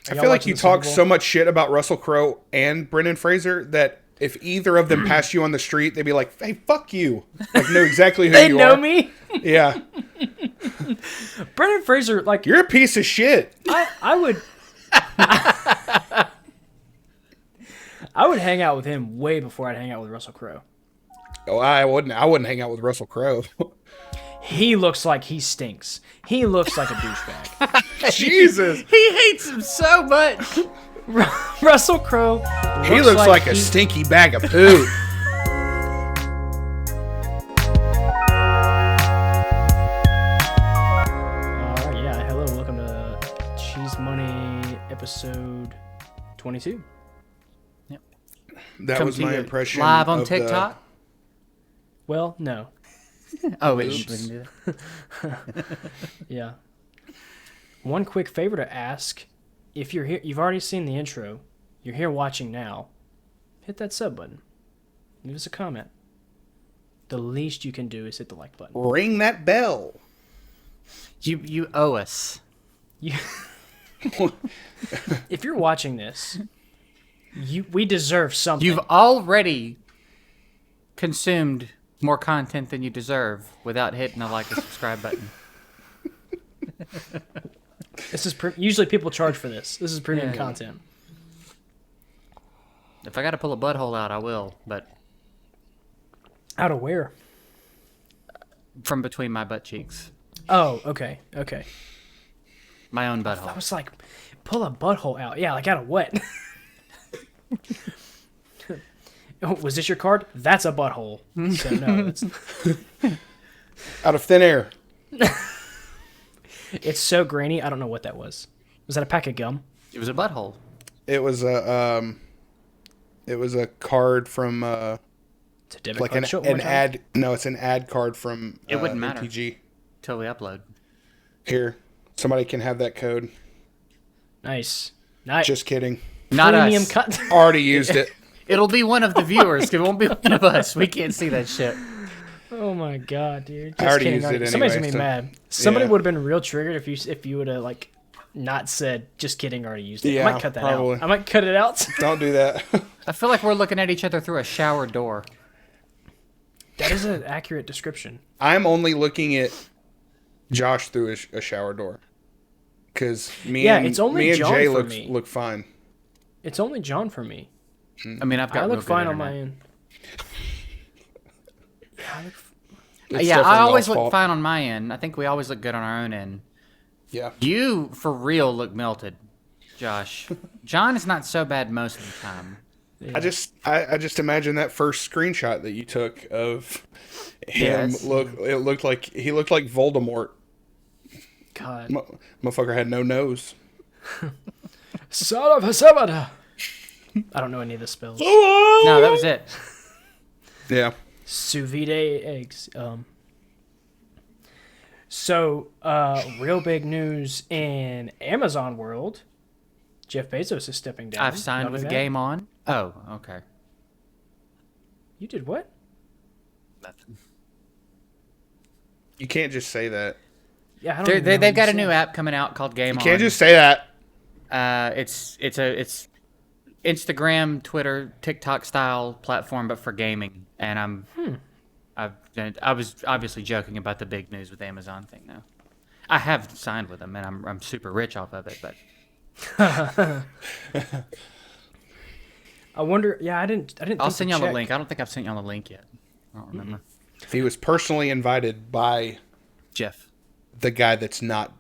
I feel like you talk so much shit about Russell Crowe and Brendan Fraser that if either of them passed you on the street, they'd be like, "Hey, fuck you!" Like, know exactly who they you know are. me. Yeah, Brendan Fraser, like you're a piece of shit. I would. I would hang out with him way before I'd hang out with Russell Crowe. Oh, I wouldn't hang out with Russell Crowe. He looks like he stinks. He looks like a douchebag. Jesus, He hates him so much. Russell Crowe. he looks like a stinky bag of poo. Yeah. Hello, welcome to Cheese Money episode 22. That was my impression. Live on of TikTok. Well, no. Oh, wait, you didn't do that. Yeah. One quick favor to ask: if you're here, you've already seen the intro. You're here watching now. Hit that sub button. Leave us a comment. The least you can do is hit the like button. Ring that bell. You owe us. You, if you're watching this, we deserve something. You've already consumed more content than you deserve without hitting the like and subscribe button. This is usually people charge for this. This is premium content. If I got to pull a butthole out, I will, but Out of where? from between my butt cheeks. Oh, okay, okay. My own I butthole. was like, pull a butthole out. Yeah, like out of what? Oh, was this your card? That's a butthole. So no, Out of thin air. it's so grainy. I don't know what that was. Was that a pack of gum? It was a butthole. It was a card from It's a debit like card. Show it one an time. ad. No, it's an ad card from It wouldn't matter. ATG. Till we upload. Here, somebody can have that code. Nice. Nice. Just kidding. Not Premium us. cut. Already used it. It'll be one of the viewers. It won't be one of us. We can't see that shit. Oh my god, dude. I already kidding. used it Somebody's anyway, gonna be so- mad. Somebody yeah. would have been real triggered if you would have like not said just kidding. Already used it. I Yeah, might cut that probably. out. I might cut it out. Don't do that. I feel like we're looking at each other through a shower door. That is an accurate description. I'm only looking at Josh through a shower door. Because it's only me and John Jay for look me. fine. It's only John for me. I mean, I've got I real look good fine on my internet. end. Yeah, I look It's Yeah, I definitely always y'all's look fault. fine on my end. I think we always look good on our own end. Yeah. You, for real, look melted, Josh. John is not so bad most of the time. I just imagine that first screenshot that you took of him. Yes. It looked like he looked like Voldemort. God. Motherfucker had no nose. Son of a sabada. I don't know any of the spells. No, that was it. Yeah. Sous vide eggs. So, real big news in Amazon world. Jeff Bezos is stepping down. I've signed Y'all knew with that? Game On. Oh, okay. You did what? Nothing. You can't just say that. Yeah, I don't even know They've what got you a new said. app coming out called Game You On. can't just say that. It's Instagram, Twitter, TikTok style platform, but for gaming. And I was obviously joking about the big news with Amazon thing though. I have signed with them, and I'm super rich off of it. But I wonder. Yeah, I didn't. I'll think send to y'all a check. link. I don't think I've sent y'all a link yet. I don't remember. He was personally invited by Jeff. the guy that's not.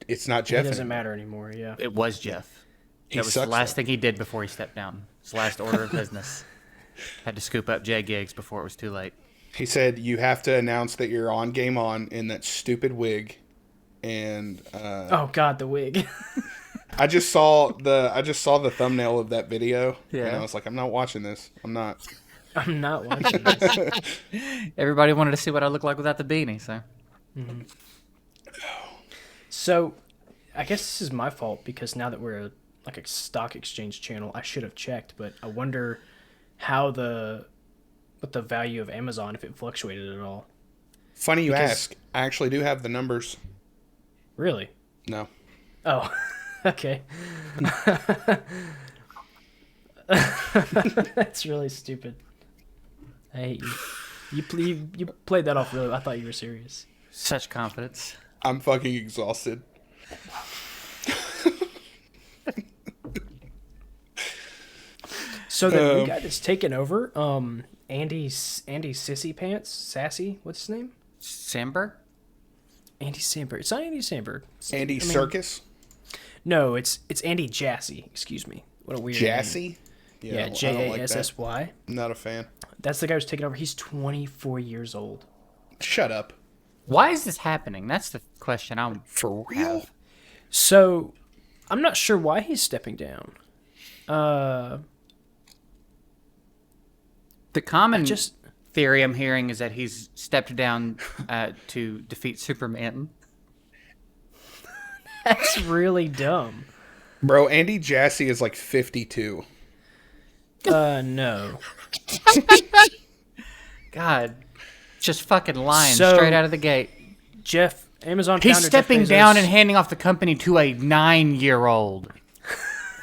It's not It Jeff. doesn't anymore. matter anymore. Yeah. It was Jeff. He That was the sucks, last though. thing he did before he stepped down. His last order of business. Had to scoop up JGigs before it was too late. He said you have to announce that you're on Game On in that stupid wig, and Oh God, the wig. I just saw the thumbnail of that video, and Yeah. I was like, I'm not watching this. I'm not. I'm not watching this. Everybody wanted to see what I look like without the beanie, so. So, I guess this is my fault because now that we're like a stock exchange channel, I should have checked. But I wonder what the value of Amazon, if it fluctuated at all. Funny you Because- ask. I actually do have the numbers. Really? No. Oh. Okay. That's really stupid. I hate you. You played that off really. I thought you were serious. Such confidence. I'm fucking exhausted. So the new guy that's taken over, Andy Sissy Pants, Sassy, what's his name? Samberg? Andy Samberg. It's not Andy Samberg. Andy Serkis? No, it's Andy Jassy. Excuse me. What a weird Jassy? name. Yeah, Jassy. Not a fan. That's the guy who's taking over. He's 24 years old. Shut up. Why is this happening? That's the question I'm For real? have. So, I'm not sure why he's stepping down. The common just theory I'm hearing is that he's stepped down to defeat Superman. That's really dumb. Bro, Andy Jassy is like 52. No. God, just fucking lying So- straight out of the gate. Amazon He's founder stepping Jeff Bezos, down and handing off the company to a 9-year-old.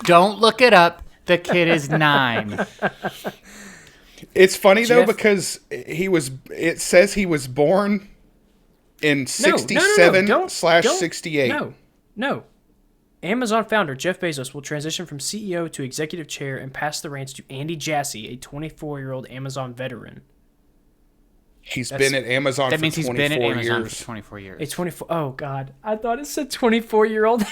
Don't look it up. The kid is 9. It's funny though Jeff- because it says he was born in No, 67 don't- slash don't- 68. No. Amazon founder Jeff Bezos will transition from CEO to executive chair and pass the reins to Andy Jassy, a 24-year-old Amazon veteran. He's been at Amazon That for means he's 24 been at Amazon years. for 24 years. A 24. Oh God, I thought it said 24-year-old.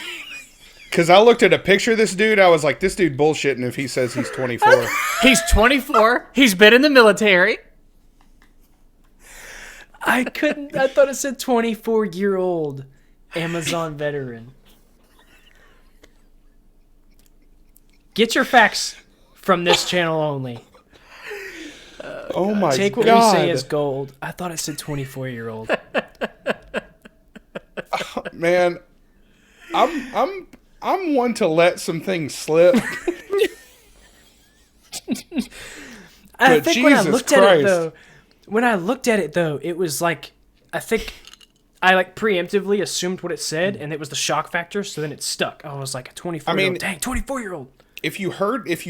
Because I looked at a picture of this dude, I was like, this dude bullshitting if he says he's 24. He's 24. He's been in the military. I thought it said 24-year-old Amazon veteran. Get your facts from this channel only. Oh my god. Take what we say as gold. I thought it said 24-year-old. Man, I'm one to let some things slip. I But think when I Jesus looked at it though, it was like I think I like preemptively assumed what it said, and it was the shock factor. So then it stuck. I was like a 24-year-old. Dang, 24-year-old. If you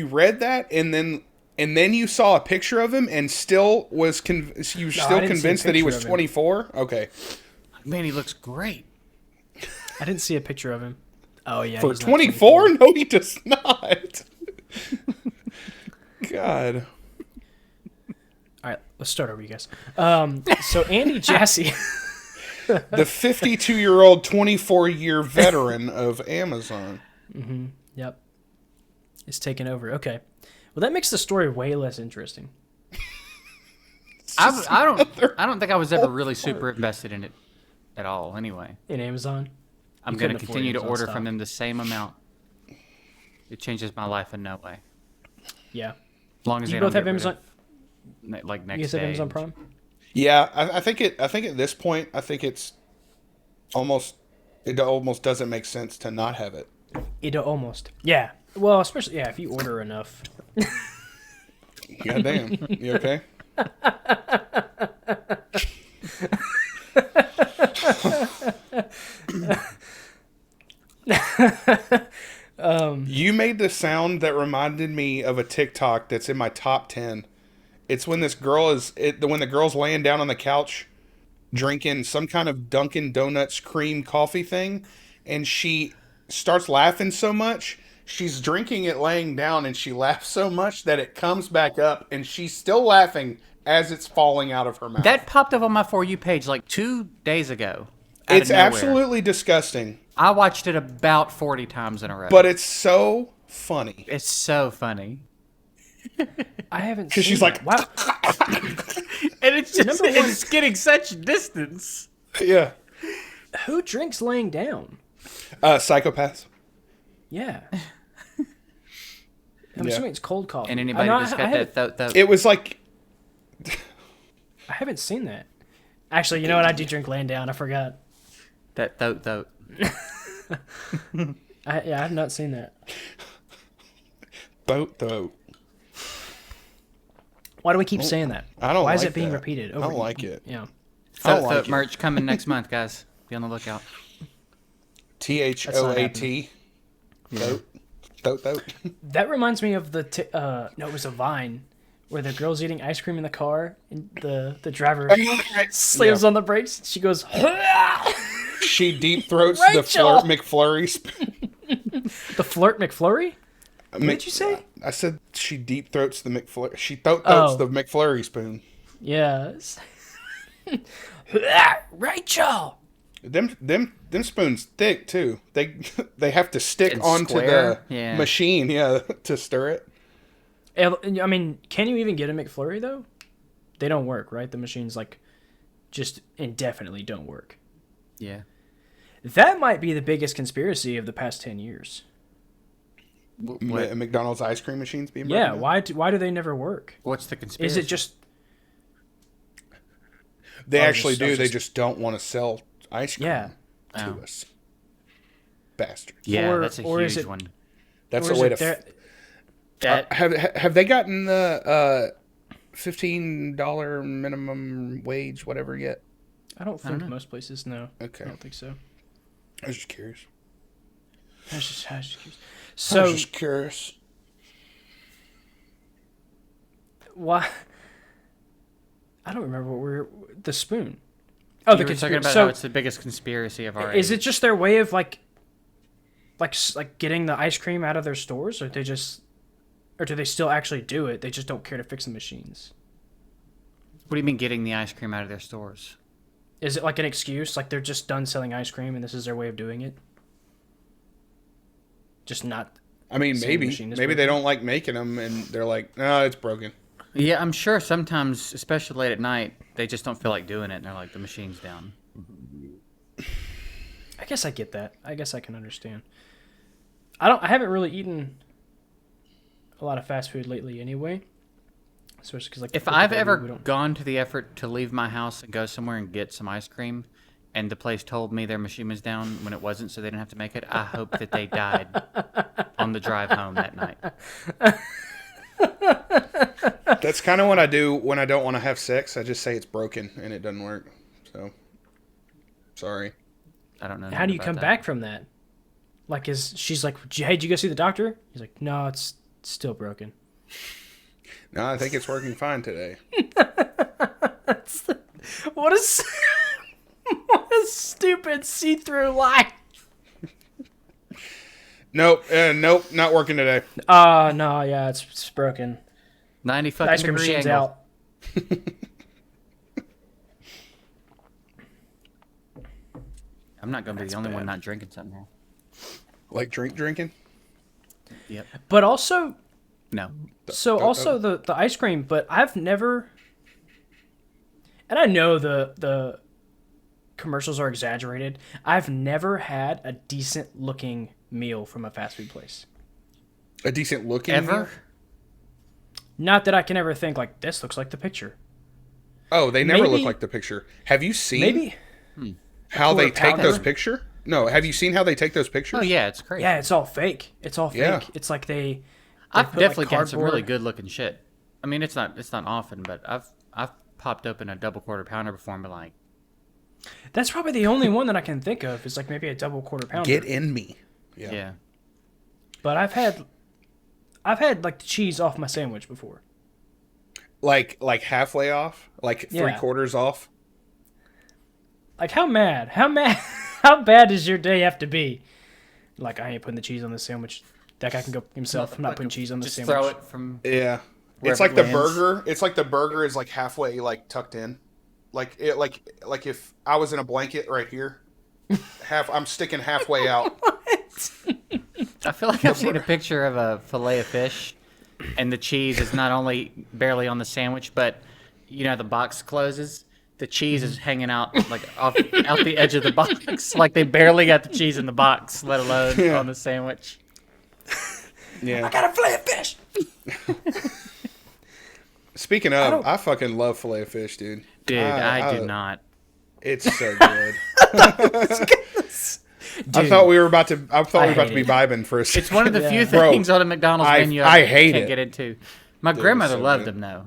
read that and then you saw a picture of him and still was I still didn't see a convinced that he picture was of him. 24? Okay. Man, he looks great. I didn't see a picture of him. Oh yeah, For he's not 24? No, he does not. God. All right, let's start over, you guys. So Andy Jassy. The 52-year-old, 24-year veteran of Amazon. Yep. Is taking over. Okay. Well, that makes the story way less interesting. I don't think I was ever really super invested in it at all. Anyway, In Amazon. I'm You going to couldn't afford continue to Amazon order stock. from them the same amount. It changes my life in no way. Yeah. As long as You they both don't have get rid Amazon. of, like You next guys have day. Amazon Prime. Yeah, I think at this point, I think it almost doesn't make sense to not have it. It almost. Yeah. Well, especially if you order enough. Goddamn. You okay? You made the sound that reminded me of a TikTok that's in my top 10. It's when this girl when the girl's laying down on the couch drinking some kind of Dunkin' Donuts cream coffee thing, and she starts laughing so much. She's drinking it laying down, and she laughs so much that it comes back up, and she's still laughing as it's falling out of her mouth. That popped up on my For You page like 2 days ago. out It's of nowhere. absolutely disgusting, I watched it about 40 times in a row. but it's so funny. It's so funny. I haven't. Because seen she's like, that. Wow. And it's just Number one- it's getting such distance. yeah. Who drinks laying down? Psychopaths. Yeah. I'm Yeah. assuming it's cold coffee. And anybody I that's got haven't- that It was like, I haven't seen that. Actually, you know what? I do drink laying down. I forgot. that I have not seen that. boat. Why do we keep saying that? I don't Why is like it being that. repeated? I don't like it. Yeah. I don't like it. merch coming next month, guys. Be on the lookout. THOAT. Thote. That reminds me of no, it was a Vine where the girl's eating ice cream in the car and the driver slams on the brakes. She goes, She deep throats the Rachel! Flirt McFlurry spoon. the Flirt McFlurry? What did you say? I said she deep throats the McFlurry. She throats the McFlurry spoon. Yes. Rachel! Them spoons thick too. They have to stick It's onto square? the Yeah. machine, to stir it. I mean, can you even get a McFlurry though? They don't work, right? The machines just indefinitely don't work. Yeah. That might be the biggest conspiracy of the past 10 years. McDonald's ice cream machines being Yeah, broken down? why do they never work? What's the conspiracy? Is it just They Oh, actually just- do. oh, They just- just don't want to sell ice cream Yeah. to Oh. us. Bastards. Yeah, or- that's a or is huge it- one. That's or a is way it to. That Have they gotten the $15 minimum wage, whatever, yet? I don't think know. most places no. Okay. I don't think so. I was just curious. I was just curious. I was So just curious. why? I don't remember what the spoon. Oh, you the were talking conspiracy. about So how it's the biggest conspiracy of our is age. it just their way of like getting the ice cream out of their stores, or do they still actually do it? They just don't care to fix the machines. What do you mean getting the ice cream out of their stores? Is it like an excuse? Like they're just done selling ice cream and this is their way of doing it? Just not. I mean, Same maybe machine is they broken. don't like making them, and they're like, no, it's broken. Yeah, I'm sure sometimes, especially late at night, they just don't feel like doing it, and they're like, the machine's down. I guess I get that. I guess I can understand. I haven't really eaten a lot of fast food lately anyway. Especially because If I've ever gone to the effort to leave my house and go somewhere and get some ice cream, and the place told me their machine was down when it wasn't, so they didn't have to make it, I hope that they died on the drive home that night. That's kind of what I do when I don't want to have sex. I just say it's broken, and it doesn't work. So, sorry. I don't know. How do you come back from that? Like, she's like, hey, did you go see the doctor? He's like, no, it's still broken. No, I think it's working fine today. What a what a stupid see-through lie. Nope, not working today. No, yeah, it's broken. 90 The fucking ice cream degree machine's angle. out. I'm not going to be the only one not drinking something here. Like drinking? Yep. But also, No. so also the ice cream, but I've never, and I know the commercials are exaggerated. I've never had a decent looking meal from a fast food place. A decent looking Ever? meal? Not that I can ever think like this looks like the picture. Oh, they never look Maybe- like the picture. Have you seen Maybe. how they Quarter take pounder? those pictures? No, have you seen how they take those pictures? Oh, yeah, it's crazy. Yeah, it's all fake. It's all fake. Yeah. It's like they I've put, like, definitely got some really cardboard- good looking shit. I mean, it's not often, but I've popped open a double quarter pounder before and been like, That's probably the only one that I can think of. Is like maybe a double quarter pounder. Get in me. yeah. But I've had like the cheese off my sandwich before. Like halfway off? Like Yeah. 3/4 off? Like how how bad does your day have to be? Like I ain't putting the cheese on the sandwich. That guy can go himself. I'm not putting cheese on the Just sandwich. throw it from. Yeah. It's Wherever like it the lands. burger. It's like the burger is like halfway like tucked in. Like if I was in a blanket right here, I'm sticking halfway out. I feel like I've seen a picture of a fillet of fish, and the cheese is not only barely on the sandwich, but you know how the box closes. The cheese is hanging out like out the edge of the box, like they barely got the cheese in the box, let alone on the sandwich. Yeah. got a fillet of fish. Speaking of, I fucking love filet of fish, dude. Dude, I do not. It's so good. I thought we were about to be vibing for a second. It's one of the few Bro, things on a McDonald's menu I hate can't it. get into. My grandmother so loved good. them though.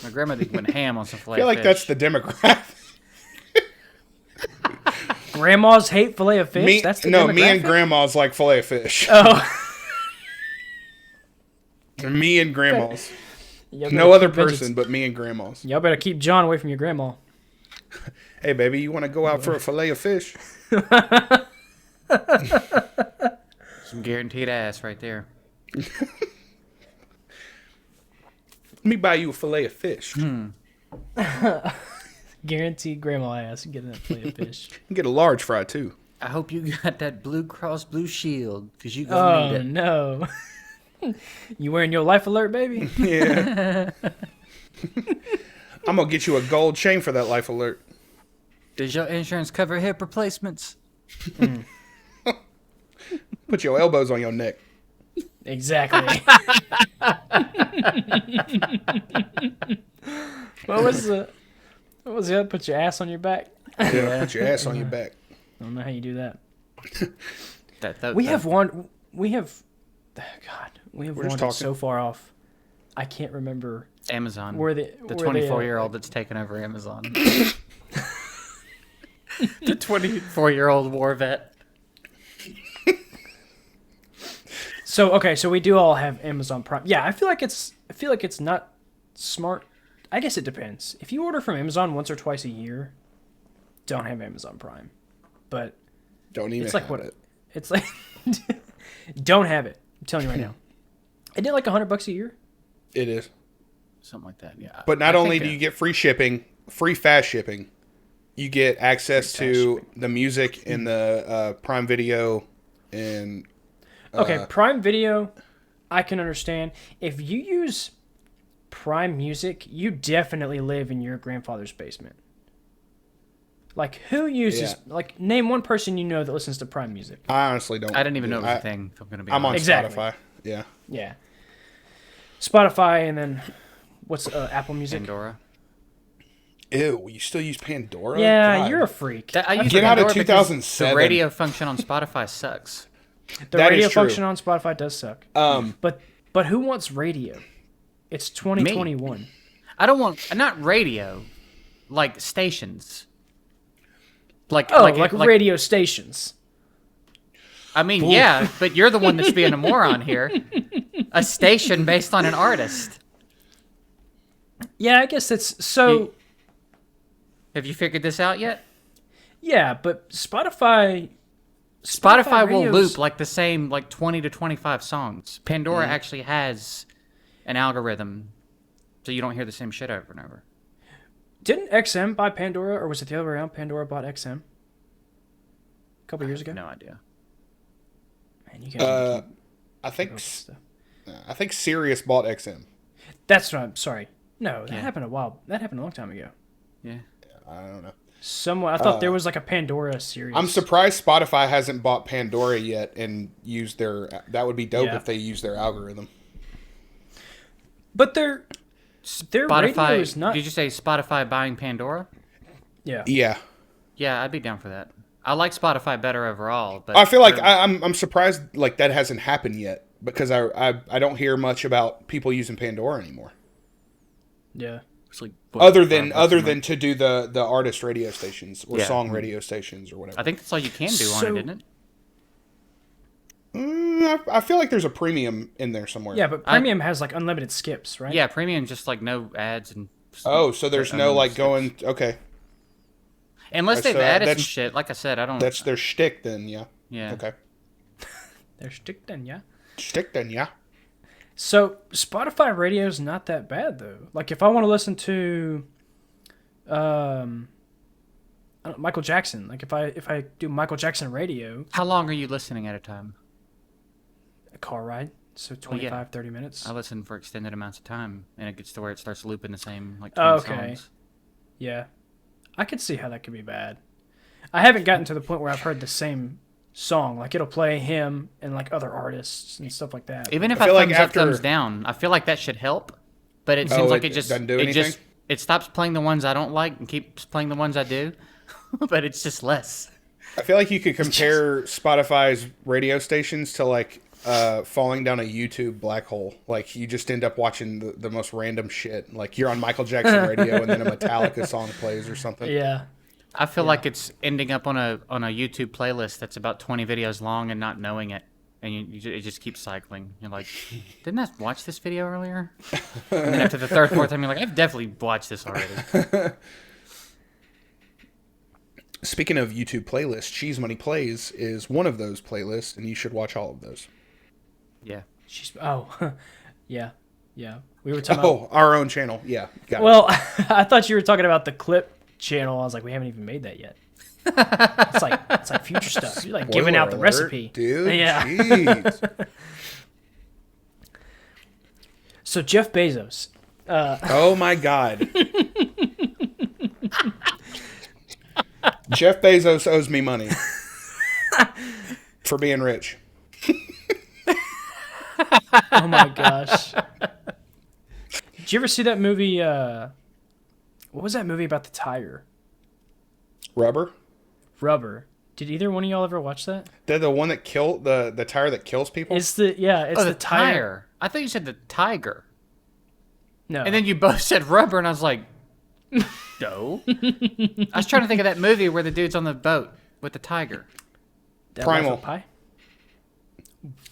My grandmother went ham on some I filet feel of like fish. that's the demographic. grandmas hate fillet of fish. Me, That's the no, me and demographic? grandmas like filet of fish. Oh, Me and grandmas. Y'all No better other keep vengeance. person but me and grandmas. Y'all better keep John away from your grandma. Hey, baby, you want to go out for a filet of fish? Some guaranteed ass right there. Let me buy you a filet of fish. Guaranteed grandma ass getting that fillet of fish. You can get a large fry, too. I hope you got that Blue Cross Blue Shield, because you gonna need Oh it. no! You wearing your life alert, baby? Yeah. I'm going to get you a gold chain for that life alert. Does your insurance cover hip replacements? Put your elbows on your neck. Exactly. What was the other? Put your ass on your back. Yeah, put your ass on your back. I don't know how you do that. We We have one. We have. God, we have We're just one talking. so far off. I can't remember Amazon. where the The 24-year-old that's taken over Amazon. The 24-year-old war vet. So okay, so we do all have Amazon Prime. Yeah, I feel like it's not smart. I guess it depends. If you order from Amazon once or twice a year, don't have Amazon Prime. But Don't even it's like have what it. it's like. Don't have it. I'm telling you right now. Isn't it like $100 a year? It is. Something like that, yeah. But not I only think, do you get free shipping, free fast shipping, you get access to the music and the Prime Video and... Okay, Prime Video, I can understand. If you use Prime Music, you definitely live in your grandfather's basement. Like, who uses... Yeah. Like, name one person you know that listens to Prime Music. I honestly don't. I didn't even know it was I- a thing, if I'm going to be I'm on honest. Exactly. Spotify. Yeah. Yeah. Spotify, and then... What's Apple Music? Pandora. Ew, you still use Pandora? Yeah, God. you're a freak. I use Get out of Pandora because 2007. The radio function on Spotify sucks. The that radio is true. function on Spotify does suck. But who wants radio? It's 2021. I don't want, not radio, like stations. Like, Like radio stations. I mean, yeah, but you're the one that's being a moron here. A station based on an artist. Yeah, I guess that's so. Have you figured this out yet? Yeah, but Spotify Spotify will radios- loop like the same, like 20 to 25 songs. Pandora actually has an algorithm, so you don't hear the same shit over and over. Didn't XM buy Pandora, or was it the other way around? Pandora bought XM a couple years ago. No idea. Man, you guys. I think keep stuff. I think Sirius bought XM. That's what I'm sorry. No, that Yeah. happened a while. That happened a long time ago. Yeah. I don't know. Someone, I thought there was like a Pandora series. I'm surprised Spotify hasn't bought Pandora yet and used their. That would be dope Yeah. if they used their algorithm. But their radio is not. Did you say Spotify buying Pandora? Yeah. Yeah, Yeah, I'd be down for that. I like Spotify better overall, but I feel like they're- I'm surprised like that hasn't happened yet because I don't hear much about people using Pandora anymore. Yeah. it's like, Other $5 than a month. to do the artist radio stations or Yeah. song radio stations or whatever. I think that's all you can do on So- it, isn't it? I feel like there's a premium in there somewhere. Yeah, but premium has like unlimited skips, right? Yeah, premium just like no ads and. Oh, so there's no like going. Okay, Unless they've So added some that's- shit. Like I said, I don't. that's their shtick then. Yeah. Yeah. Okay. They're stick then, yeah. Shtick then. Yeah. So Spotify radio is not that bad though. Like if I want to listen to, I don't- Michael Jackson. Like if I do Michael Jackson radio, How long are you listening at a time? a car ride, so 25, 30 minutes. I listen for extended amounts of time, and it gets to where it starts looping the same like 20 Okay. songs. Yeah, I could see how that could be bad. I haven't gotten to the point where I've heard the same song. Like it'll play him and like other artists and stuff like that. Even if I I, feel like thumbs up, after- thumbs down, I feel like that should help. But it seems Oh, like it it just doesn't do it just anything? it stops playing the ones I don't like and keeps playing the ones I do. But it's just less. I feel like you could compare Spotify's radio stations to like falling down a YouTube black hole. Like you just end up watching the most random shit. Like you're on Michael Jackson radio and then a Metallica song plays or something. Yeah. I feel like it's ending up on a YouTube playlist that's about 20 videos long and not knowing it, and it just keeps cycling. You're like, didn't I watch this video earlier? And then after the third, fourth time, you're like, I've definitely watched this already. Speaking of YouTube playlists, Cheese Money Plays is one of those playlists, and you should watch all of those. Yeah. Yeah. We were talking about... our own channel. Yeah. Got Well, I thought you were talking about the clip channel. I was like, we haven't even made that yet. It's like future stuff. You're like giving out the alert, recipe. dude. Yeah. Jeez. So Jeff Bezos. Oh my God. Jeff Bezos owes me money for being rich. Oh my gosh. Did you ever see that movie? What was that movie about the tiger? Rubber. Did either one of y'all ever watch that? They're the one that killed the tire that kills people. It's the the tire. tire. I thought you said the tiger. No. And then you both said rubber, and I was like, no. I was trying to think of that movie where the dude's on the boat with the tiger. That Primal. Life of Pi?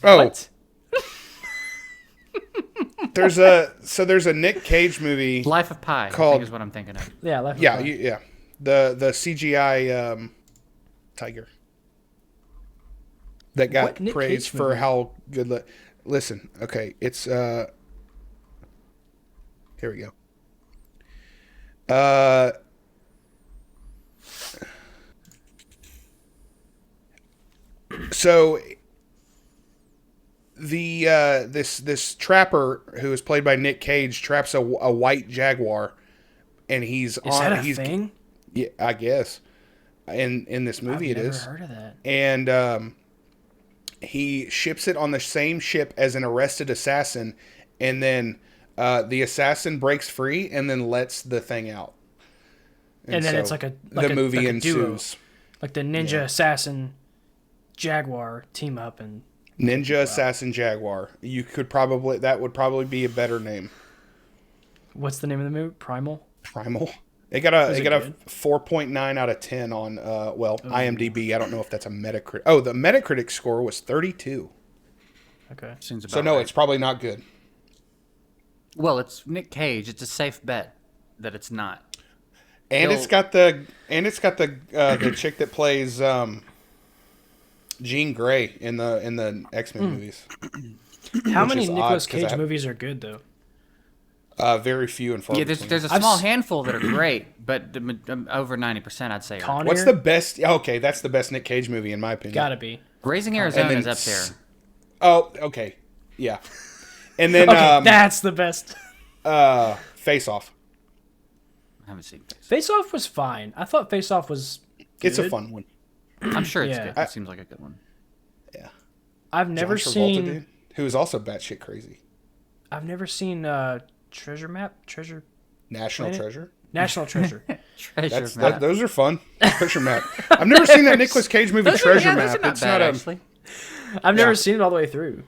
Oh, What? there's a Nick Cage movie. Life of Pi, I Called- think is what I'm thinking of. Yeah, Life of Yeah, Pi. yeah. The CGI tiger that got What Nick praised Cage for movie? how good. Listen, okay, it's here we go. So the this trapper who is played by Nick Cage traps a white jaguar, and he's Is that a thing? Yeah, I guess. In this movie, I've it never is. heard of that. And he ships it on the same ship as an arrested assassin, and then the assassin breaks free and then lets the thing out. And then so it's like the movie like a duo. ensues. Like the ninja assassin jaguar team up and Ninja Assassin Jaguar. That would probably be a better name. what's the name of the movie? Primal? Primal. It got a good? 4.9 out of 10 on IMDb. I don't know if that's a Metacritic. Oh, the Metacritic score was 32. Okay. Seems about So no, right. it's probably not good. Well, it's Nick Cage. It's a safe bet that it's not. And it's got the the chick that plays Jean Grey in the X-Men movies. How Which many is Nicolas odd, 'cause Cage movies are good though? Very few and far Yeah, between. there's a small handful that are great, but over 90%, I'd say. Con What's Air? the best? Okay, that's the best Nick Cage movie in my opinion. Gotta be. Raising Arizona then is up there. Oh, okay, yeah. And then Okay, that's the best. Face Off. I haven't seen Face. Face Off was fine. I thought Face Off was good. It's a fun one. I'm sure it's Yeah. good. It seems like a good one. Yeah. I've never John Travolta, seen dude, who is also batshit crazy. Treasure Map? National Planet? Treasure. National Treasure. Treasure Map. Those are fun. Treasure Map. I've never seen that Nicolas Cage movie, Those are- Treasure yeah, Map. those are not It's bad, not actually. I've never seen it all the way through.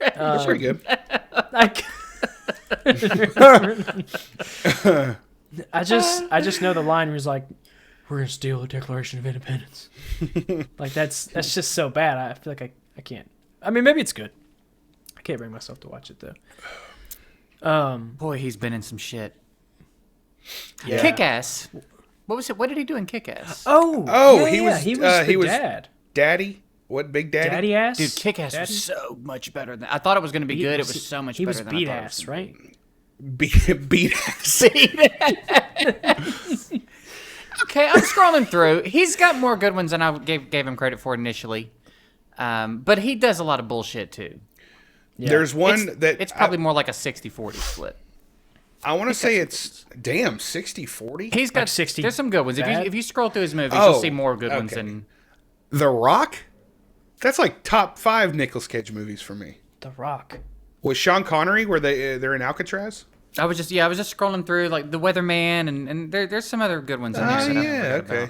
It's pretty good. I just know the line where he's like, "We're gonna steal the Declaration of Independence." Like that's just so bad. I feel like I can't. I mean, maybe it's good. I can't bring myself to watch it though. Boy, he's been in some shit. Yeah. Kick-Ass. What was it? What did he do in Kick-Ass? Oh, Oh, yeah, he yeah, was- he was he the was- dad. Daddy? What, Big Daddy? Daddy ass. Dude, Kick-Ass Daddy? was so much better than I thought it was going to be good. It was so much He better was than beat I thought it ass, was gonna right? Beat ass. be. Okay, I'm scrolling through. He's got more good ones than I gave him credit for initially. But he does a lot of bullshit too. Yeah. There's one It's probably more like a 60-40 split. I want to say it's, damn, 60-40? He's got Like 60 There's some good ones. bad? If you scroll through his movies, Oh, you'll see more good ones okay. than. The Rock? That's like top 5 Nicolas Cage movies for me. The Rock. With Sean Connery, where they're in Alcatraz? I was just scrolling through like The Weatherman and there's some other good ones in there. Oh, that I haven't yeah, forgot okay. about.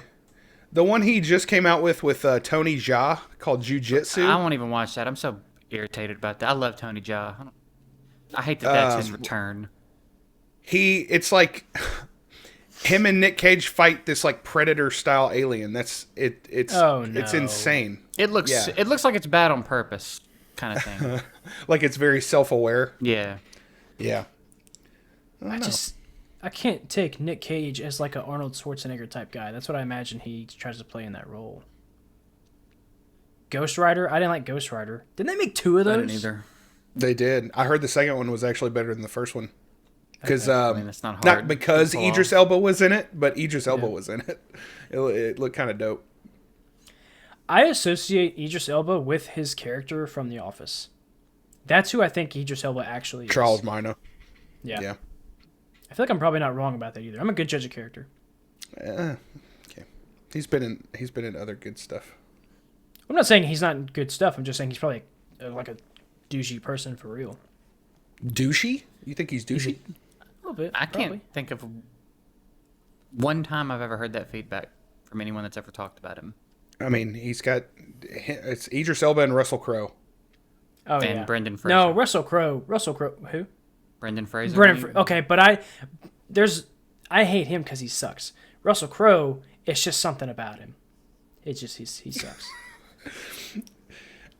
The one he just came out with Tony Jaa called Jiu-Jitsu. I won't even watch that. I'm so irritated about that. I love Tony Jaa. I hate that that's his return. It's like Him and Nick Cage fight this like Predator style alien. That's it. It's it's insane. It looks like it's bad on purpose, kind of thing. Like it's very self aware. Yeah. Yeah. I can't take Nick Cage as like an Arnold Schwarzenegger type guy. That's what I imagine he tries to play in that role. Ghost Rider? I didn't like Ghost Rider. Didn't they make 2 of those? I didn't either. They did. I heard the second one was actually better than the first one. Because that's not hard. not because Idris Elba was in it, but Idris Elba was in it. It looked kind of dope. I associate Idris Elba with his character from The Office. That's who I think Idris Elba actually is. Charles Minor. Yeah. I feel like I'm probably not wrong about that either. I'm a good judge of character. Okay. He's been in other good stuff. I'm not saying he's not in good stuff. I'm just saying he's probably like a douchey person for real. Douchey? You think he's douchey? A little bit. I probably. can't think of one time I've ever heard that feedback from anyone that's ever talked about him. I mean, it's Idris Elba and Russell Crowe. Oh, And yeah. Brendan Fraser. No, Russell Crowe. Who? Brendan Fraser. Okay, but I hate him because he sucks. Russell Crowe, it's just something about him. It's just he sucks.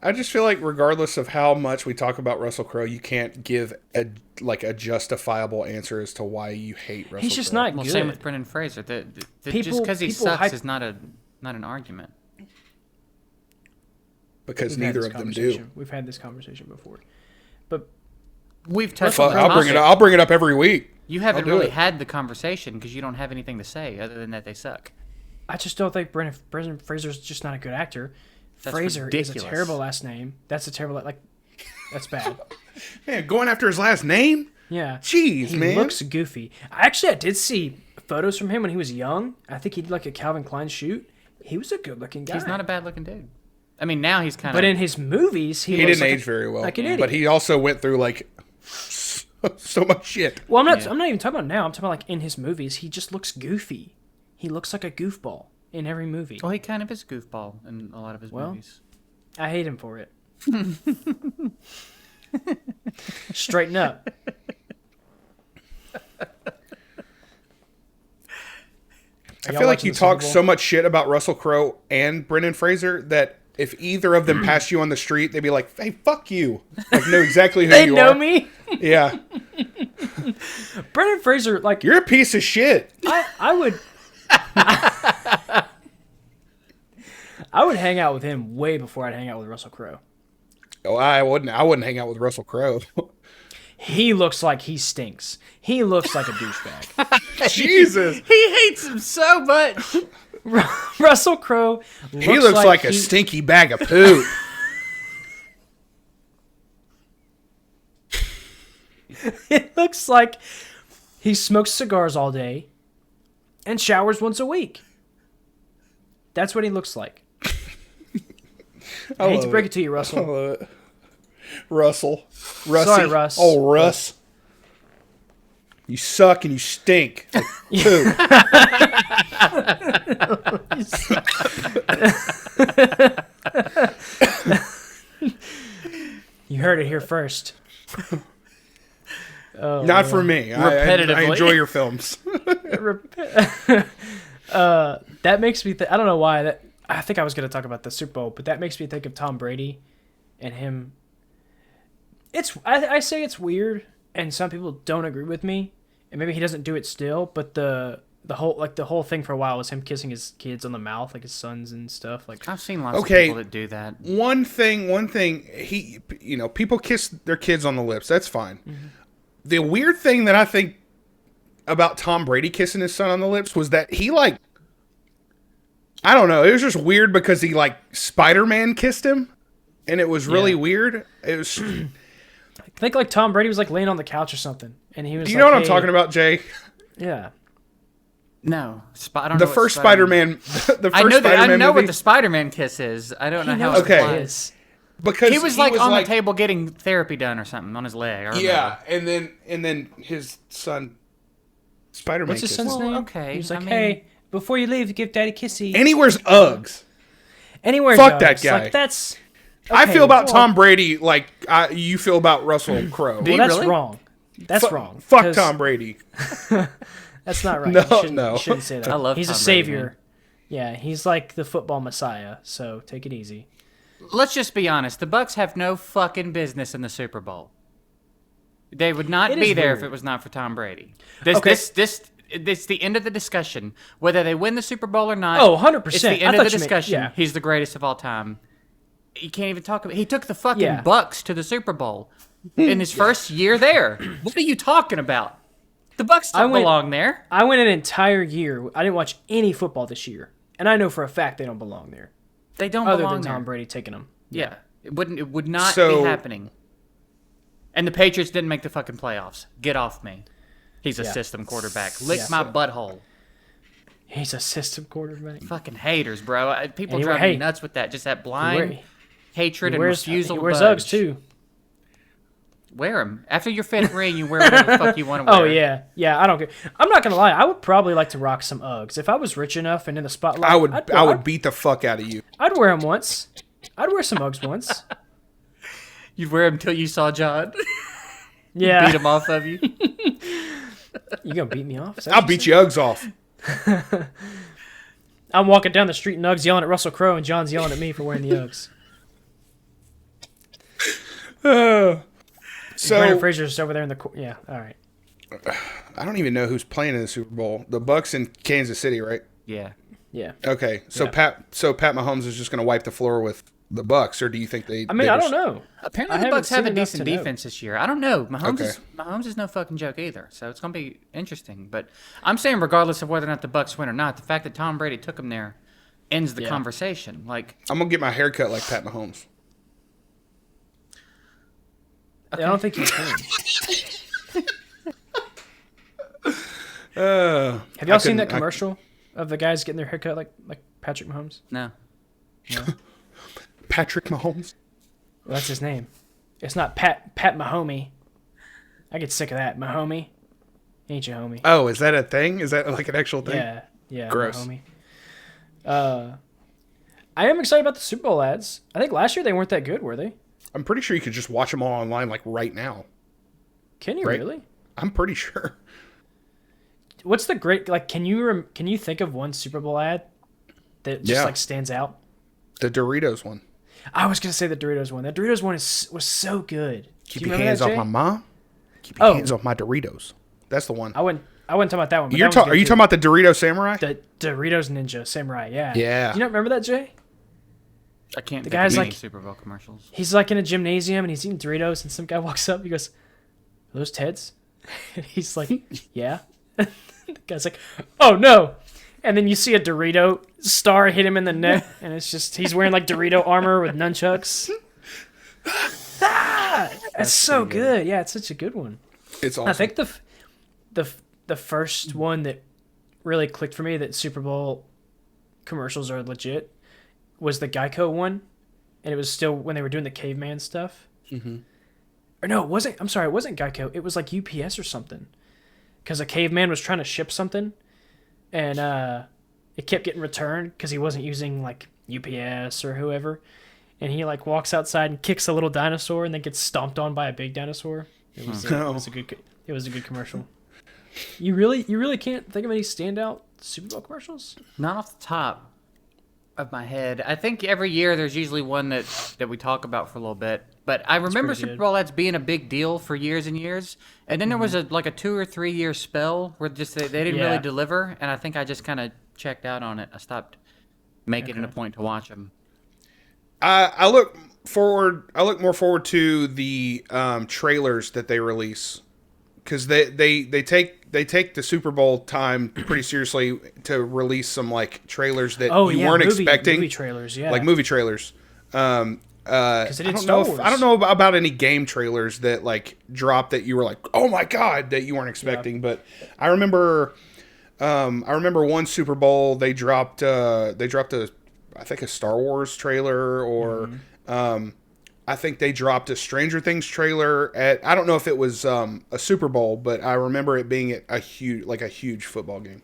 I just feel like regardless of how much we talk about Russell Crowe, you can't give a justifiable answer as to why you hate Russell Crowe. He's just not Well, good. same with Brendan Fraser. Just because he sucks is not an argument. Because neither of them do. We've had this conversation before. But We've touched Well, on I'll bring it up every week. You haven't I'll do really it. had the conversation because you don't have anything to say other than that they suck. I just don't think Brendan Fraser's just not a good actor. That's Fraser ridiculous. is a terrible last name. That's a terrible that's bad. Man, going after his last name? Yeah. Jeez, he man. looks goofy. I did see photos from him when he was young. I think he did like a Calvin Klein shoot. He was a good looking guy. He's not a bad looking dude. I mean, now he's kind of. But in his movies, he didn't looks age very well. like an idiot. But he also went through like so much shit. Well, I'm not even talking about now. I'm talking about like in his movies, he just looks goofy. He looks like a goofball in every movie. Well, he kind of is a goofball in a lot of his movies. I hate him for it. Straighten up. I feel like you talk so much shit about Russell Crowe and Brendan Fraser that if either of them passed you on the street, they'd be like, "Hey, fuck you!" Like, know exactly who They you know are. me. Yeah, Brendan Fraser, like you're a piece of shit. I would. I would hang out with him way before I'd hang out with Russell Crowe. Oh, I wouldn't hang out with Russell Crowe. He looks like he stinks. He looks like a douchebag. Jesus, He hates him so much. Russell Crowe he looks like a stinky bag of poo. It looks like he smokes cigars all day and showers once a week. That's what he looks like. I hate to break it to you, Russell. I love it. Russell. Russy. Sorry, Russ. Oh, Russ. You suck and you stink. Like poo. You heard it here first. Not for me. Repetitively. I enjoy your films. That makes me I don't know why. I think I was going to talk about the Super Bowl, but that makes me think of Tom Brady and him. I say it's weird, and some people don't agree with me, and maybe he doesn't do it still, but the whole thing for a while was him kissing his kids on the mouth, like his sons and stuff. Like, I've seen lots of people that do that. One thing, people kiss their kids on the lips. That's fine. Mm-hmm. The weird thing that I think about Tom Brady kissing his son on the lips was that he I don't know. It was just weird because he Spider-Man kissed him, and it was really weird. It was. I think Tom Brady was laying on the couch or something, and he was. Do you know what I'm talking about, Jay? Yeah. No, I don't The know first Spider-Man. The first I know Spider-Man I know movie. what the Spider-Man kiss is. I don't know how. knows it Okay. what it applies. is. Because He was on the table getting therapy done or something on his leg. Yeah, and then his son, Spider-Man. What's his kissed son's him. name? okay, He was I like, mean- "Hey, before you leave, give Daddy kissy." And he wears Uggs. Anywhere. Fuck that guy. That's. I okay, feel about well, Tom Brady like you feel about Russell Crowe. Well, that's really? wrong. That's wrong. Fuck 'cause Tom Brady. That's not right. No, You shouldn't say that. I love He's a Tom Brady, savior. man. Yeah, he's like the football messiah. So take it easy. Let's just be honest. The Bucks have no fucking business in the Super Bowl. They would not It be is there weird. if it was not for Tom Brady. Okay. It's the end of the discussion. Whether they win the Super Bowl or not. Oh, 100%. It's the I end of thought the you meant- discussion. yeah. He's the greatest of all time. You can't even talk about. He took the fucking Yeah. Bucks to the Super Bowl in his first year there. What are you talking about? The Bucks don't belong there. I went an entire year. I didn't watch any football this year, and I know for a fact they don't belong there. They don't Other belong than Tom there. Brady taking them. Yeah, it would not So- be happening. And the Patriots didn't make the fucking playoffs. Get off me. He's a Yeah. system quarterback. Lick Yeah. my butthole. He's a system quarterback. Fucking haters, bro. People And he drive wear- me hey, nuts with that. Just that He blind hatred and refusal he to wears budge. Uggs too. Wear them. After your fifth ring, you wear whatever the fuck you want to wear. Oh yeah. I don't care. I'm not gonna lie. I would probably like to rock some Uggs if I was rich enough and in the spotlight. I would beat the fuck out of you. I'd wear them once. I'd wear some Uggs once. You'd wear them until you saw John. Yeah. Beat him off of you. You gonna beat me off? Is that I'll what beat you Uggs off. I'm walking down the street and Uggs yelling at Russell Crowe and John's yelling at me for wearing the Uggs. Brendan So Fraser's over there in the yeah. All right. I don't even know who's playing in the Super Bowl. The Bucks in Kansas City, right? Yeah. Yeah. Okay, so Yeah. Pat Mahomes is just going to wipe the floor with the Bucks, or do you think they? I mean, I don't know. Apparently I the haven't Bucks have seen a enough decent to know. defense this year. I don't know. Okay. Mahomes is no fucking joke either. So it's gonna be interesting. But I'm saying regardless of whether or not the Bucks win or not, the fact that Tom Brady took him there ends the Yeah. conversation. Like I'm gonna get my hair cut like Pat Mahomes. I don't think you can. Have y'all seen that commercial of the guys getting their haircut like Patrick Mahomes? no. Patrick Mahomes. Well, that's his name. It's not Pat Mahomey. I get sick of that. Mahomey. Ain't you, homie? Oh, is that a thing? Is that like an actual thing? Yeah. Gross. Mahomey. I am excited about the Super Bowl ads. I think last year they weren't that good, were they? I'm pretty sure you could just watch them all online like right now. Can you Right. really? I'm pretty sure. What's the great like? Can you think of one Super Bowl ad that just Yeah. like stands out? The Doritos one. I was gonna say the Doritos one. That Doritos one was so good. Keep Do you your remember hands that, off Jay? my mom. Keep your Oh. hands off my Doritos. That's the one. I wasn't talking about that one. But Are you talking about the Dorito Samurai? the Doritos Ninja Samurai? Yeah. Yeah. Do you not remember that, Jay? I can't think guy's of any like- Super Bowl commercials. He's like in a gymnasium and he's eating Doritos and some guy walks up. He goes, "Are those Ted's?" And he's like, "Yeah." The guy's like, "Oh no!" And then you see a Dorito star hit him in the neck, and it's just he's wearing like Dorito armor with nunchucks. That's so good. Yeah, it's such a good one. It's awesome. I think the first one that really clicked for me that Super Bowl commercials are legit was the Geico one, and it was still when they were doing the caveman stuff. Mm-hmm. Or no, it wasn't. I'm sorry, it wasn't Geico. It was like UPS or something, because a caveman was trying to ship something, and it kept getting returned because he wasn't using like UPS or whoever, and he like walks outside and kicks a little dinosaur and then gets stomped on by a big dinosaur. It was, Oh. it was a good commercial. You really can't think of any standout Super Bowl commercials? Not off the top of my head. I think every year there's usually one that we talk about for a little bit. But I remember pretty Super good. Bowl ads being a big deal for years and years. And then there was a 2 or 3 year spell where just they didn't Yeah. really deliver. And I think I just kind of checked out on it. I stopped making it a point to watch them. I look more forward to the trailers that they release, because they take the Super Bowl time pretty seriously to release some like trailers that you weren't expecting, movie trailers, yeah, like movie trailers. because I don't know about any game trailers that like dropped that you were like, oh my god, that you weren't expecting. But I remember one Super Bowl they dropped I think a Star Wars trailer, or I think they dropped a Stranger Things trailer at, I don't know if it was a Super Bowl, but I remember it being at a huge football game.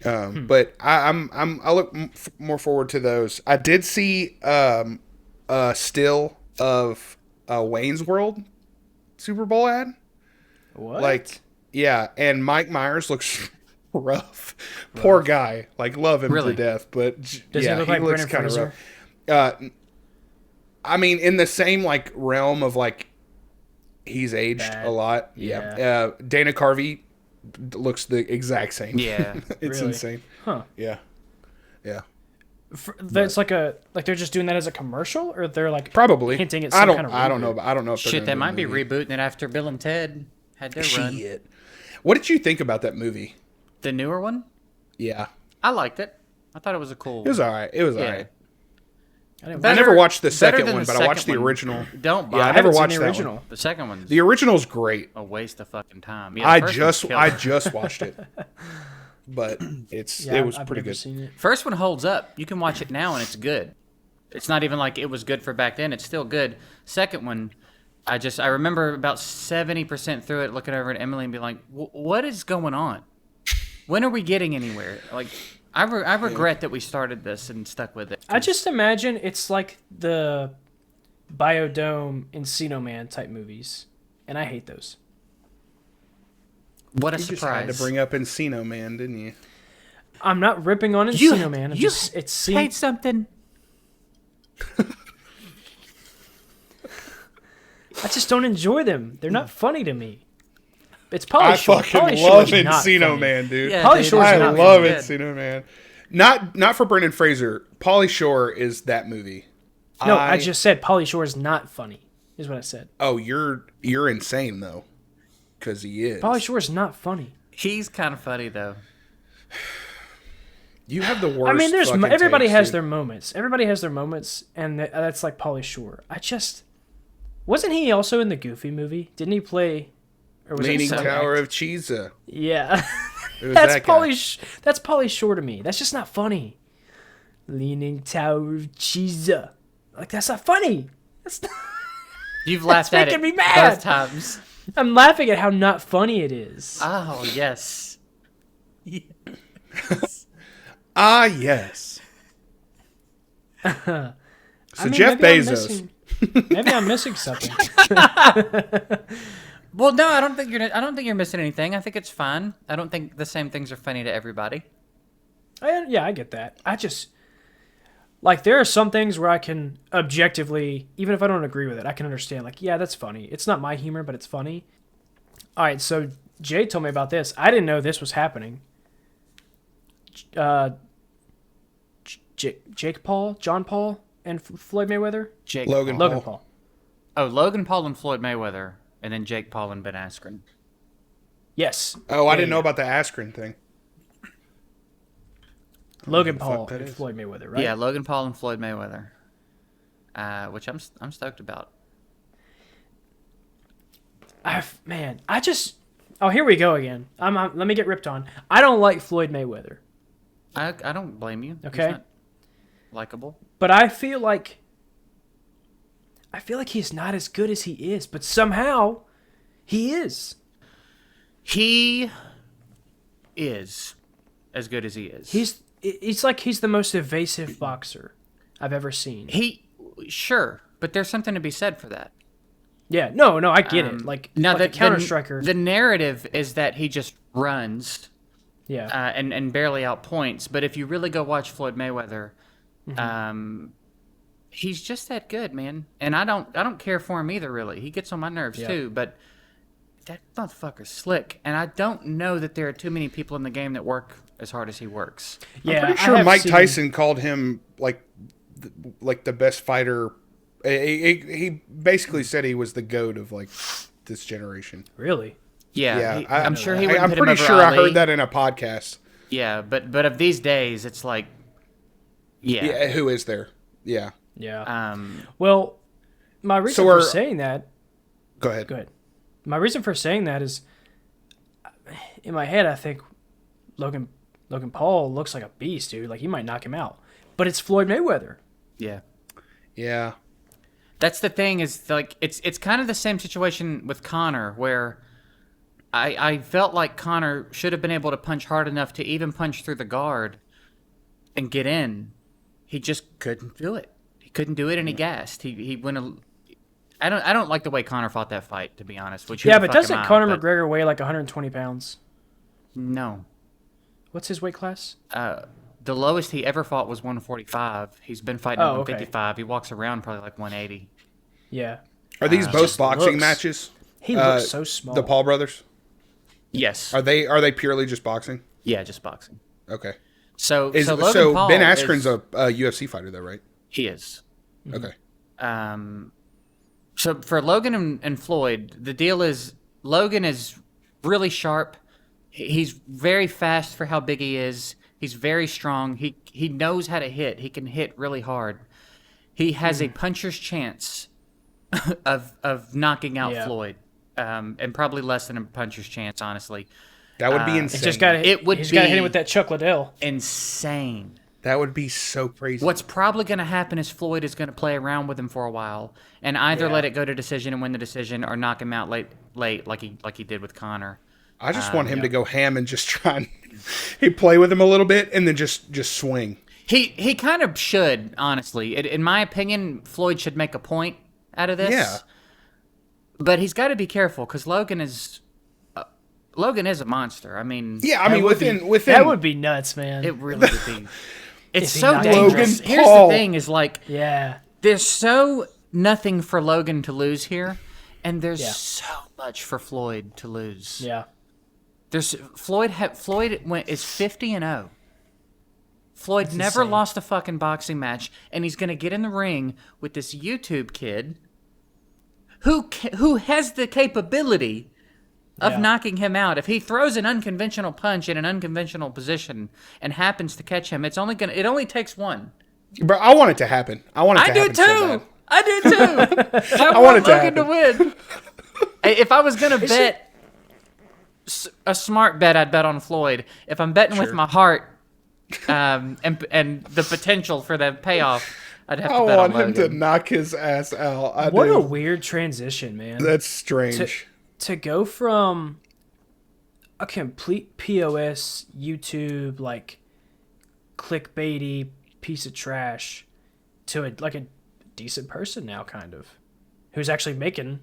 But I look more forward to those. I did see a still of Wayne's World Super Bowl ad. What? Like, yeah, and Mike Myers looks rough. Poor guy. Like, love him Really? to death, but Does he look like looks Brendan kind of Fraser? rough. I mean, in the same like realm of like he's aged Bad. a lot. Yeah. Dana Carvey looks the exact same. Yeah. It's Really? insane. Huh. Yeah. Yeah. That's like they're just doing that as a commercial, or they're like Probably hinting at I some don't. kind of I don't know. reboot? I don't know if they're Shit, gonna they do a might be movie. rebooting it after Bill and Ted had their run. Shit. What did you think about that movie? The newer one? Yeah, I liked it. I thought it was a cool. it was all right. It was all Yeah. right. I didn't I watch never watched the better second than one, the but I watched the second one. original. Don't buy Yeah, I it. never haven't seen watched the that original. one. The second one's The original's great. a waste of fucking time. Yeah, I the first one's killer. just watched it, but it was I've pretty never good. seen it. First one holds up. You can watch it now and it's good. It's not even like it was good for back then. It's still good. Second one, I remember about 70% through it, looking over at Emily and being like, "What is going on? When are we getting anywhere?" Like, I regret that we started this and stuck with it. I just imagine it's like the Biodome, Encino Man type movies, and I hate those. What a You just had surprise! to bring up Encino Man, didn't you? I'm not ripping on Encino Man. I'm just hate seems something. I just don't enjoy them. They're not funny to me. It's I Pauly Shore. fucking Pauly Shore love is not Encino funny. Man, dude. Yeah, Pauly dude, Shore's I not love good. Encino Man. Not for Brendan Fraser. Pauly Shore is that movie. No, I just said Pauly Shore is not funny. Is what I said. Oh, you're insane though, because he is. Pauly Shore is not funny. He's kind of funny though. You have the worst. I mean, fucking everybody takes, has dude. their moments. Everybody has their moments, and that's like Pauly Shore. Wasn't he also in the Goofy movie? Didn't he play? Or was Leaning it some Tower act- of Cheesa. Yeah, It was that's that guy. That's Pauly Shore to me. That's just not funny. Leaning Tower of Cheesa. Like that's not funny. That's not, You've laughed at making it me mad. both times. I'm laughing at how not funny it is. Oh yes. Ah, yes. So I mean, Jeff maybe I'm Bezos. Maybe I'm missing something. Well, no, I don't think you're missing anything. I think it's fine. I don't think the same things are funny to everybody. Yeah, I get that. I just like there are some things where I can objectively, even if I don't agree with it, I can understand. Like, yeah, that's funny. It's not my humor, but it's funny. All right, so Jay told me about this. I didn't know this was happening. John Paul, and Floyd Mayweather. Logan Logan Paul. Paul. Oh, Logan Paul and Floyd Mayweather, and then Jake Paul and Ben Askren. Yes. Oh, I Yeah, didn't know yeah. about the Askren thing. Logan the fuck Paul that and is. Floyd Mayweather, right? Yeah, Logan Paul and Floyd Mayweather, which I'm stoked about. Oh, here we go again. Let me get ripped on. I don't like Floyd Mayweather, I don't blame you. He's Okay. not likable. but I feel like he's not as good as he is, but somehow he is. He is as good as he is. It's like he's the most evasive boxer I've ever seen. Sure, but there's something to be said for that. Yeah, no, I get it. Like Now like a counter striker. The narrative is that he just runs Yeah. and barely outpoints. But if you really go watch Floyd Mayweather, he's just that good, man. And I don't care for him either. Really, he gets on my nerves too. But that motherfucker's slick, and I don't know that there are too many people in the game that work as hard as he works. Yeah, I'm pretty I sure have Mike seen- Tyson called him like the best fighter. He basically said he was the GOAT of like this generation. Really? Yeah, Yeah, I'm sure he wouldn't I'm put him pretty over sure I Ali. heard that in a podcast. Yeah, but of these days, it's like, Yeah, who is there? Yeah, Yeah. um, Well, my reason So for are- saying that. go ahead. Go ahead. My reason for saying that is, in my head, I think Logan Paul looks like a beast, dude. Like he might knock him out, but it's Floyd Mayweather. yeah. Yeah, That's the thing is like it's kind of the same situation with Connor where I felt like Connor should have been able to punch hard enough to even punch through the guard and get in. He just couldn't do it. He couldn't do it and he gassed. He went I don't like the way Connor fought that fight, to be honest. Which Yeah, but doesn't Conor McGregor weigh like 120 pounds? No. What's his weight class? The lowest he ever fought was 145. He's been fighting at 155. He walks around probably like 180. Yeah. Are these both boxing looks- matches? He looks so small. The Paul brothers? Yes. Are they purely just boxing? Yeah, just boxing. Okay. So Logan Paul Ben Askren's is, a UFC fighter, though, right? he is. Okay. So for Logan and Floyd, the deal is Logan is really sharp. He's very fast for how big he is. He's very strong. He knows how to hit. He can hit really hard. He has a puncher's chance of knocking out Floyd, and probably less than a puncher's chance, honestly. That would be insane. He's just got to hit him with that Chuck Liddell. Insane. That would be so crazy. What's probably going to happen is Floyd is going to play around with him for a while and either let it go to decision and win the decision, or knock him out late like he did with Connor. I just want him to go ham and just try and he play with him a little bit and then just swing. He kind of should, honestly. In my opinion, Floyd should make a point out of this. Yeah. But he's got to be careful because Logan is a monster. I mean, Yeah, I mean within That would be nuts, man. it really would be. It's he so knocked dangerous. Logan Here's Paul. the thing: is like Yeah. there's so nothing for Logan to lose here, and there's Yeah. so much for Floyd to lose. Yeah. There's Floyd is 50-0. Floyd never insane. lost a fucking boxing match, and he's gonna get in the ring with this YouTube kid who has the capability of knocking him out. If he throws an unconventional punch in an unconventional position and happens to catch him, it only takes one. But I want it to happen. I want it to I do happen so too. bad. I do too. I want want it to Logan to win. If I was gonna bet a smart bet, I'd bet on Floyd. If I'm betting with my heart, and the potential for the payoff, I'd have to I bet on want him Logan. to knock his ass out. What a weird transition, man. That's strange. To go from a complete POS YouTube like clickbaity piece of trash to a decent person now, kind of, who's actually making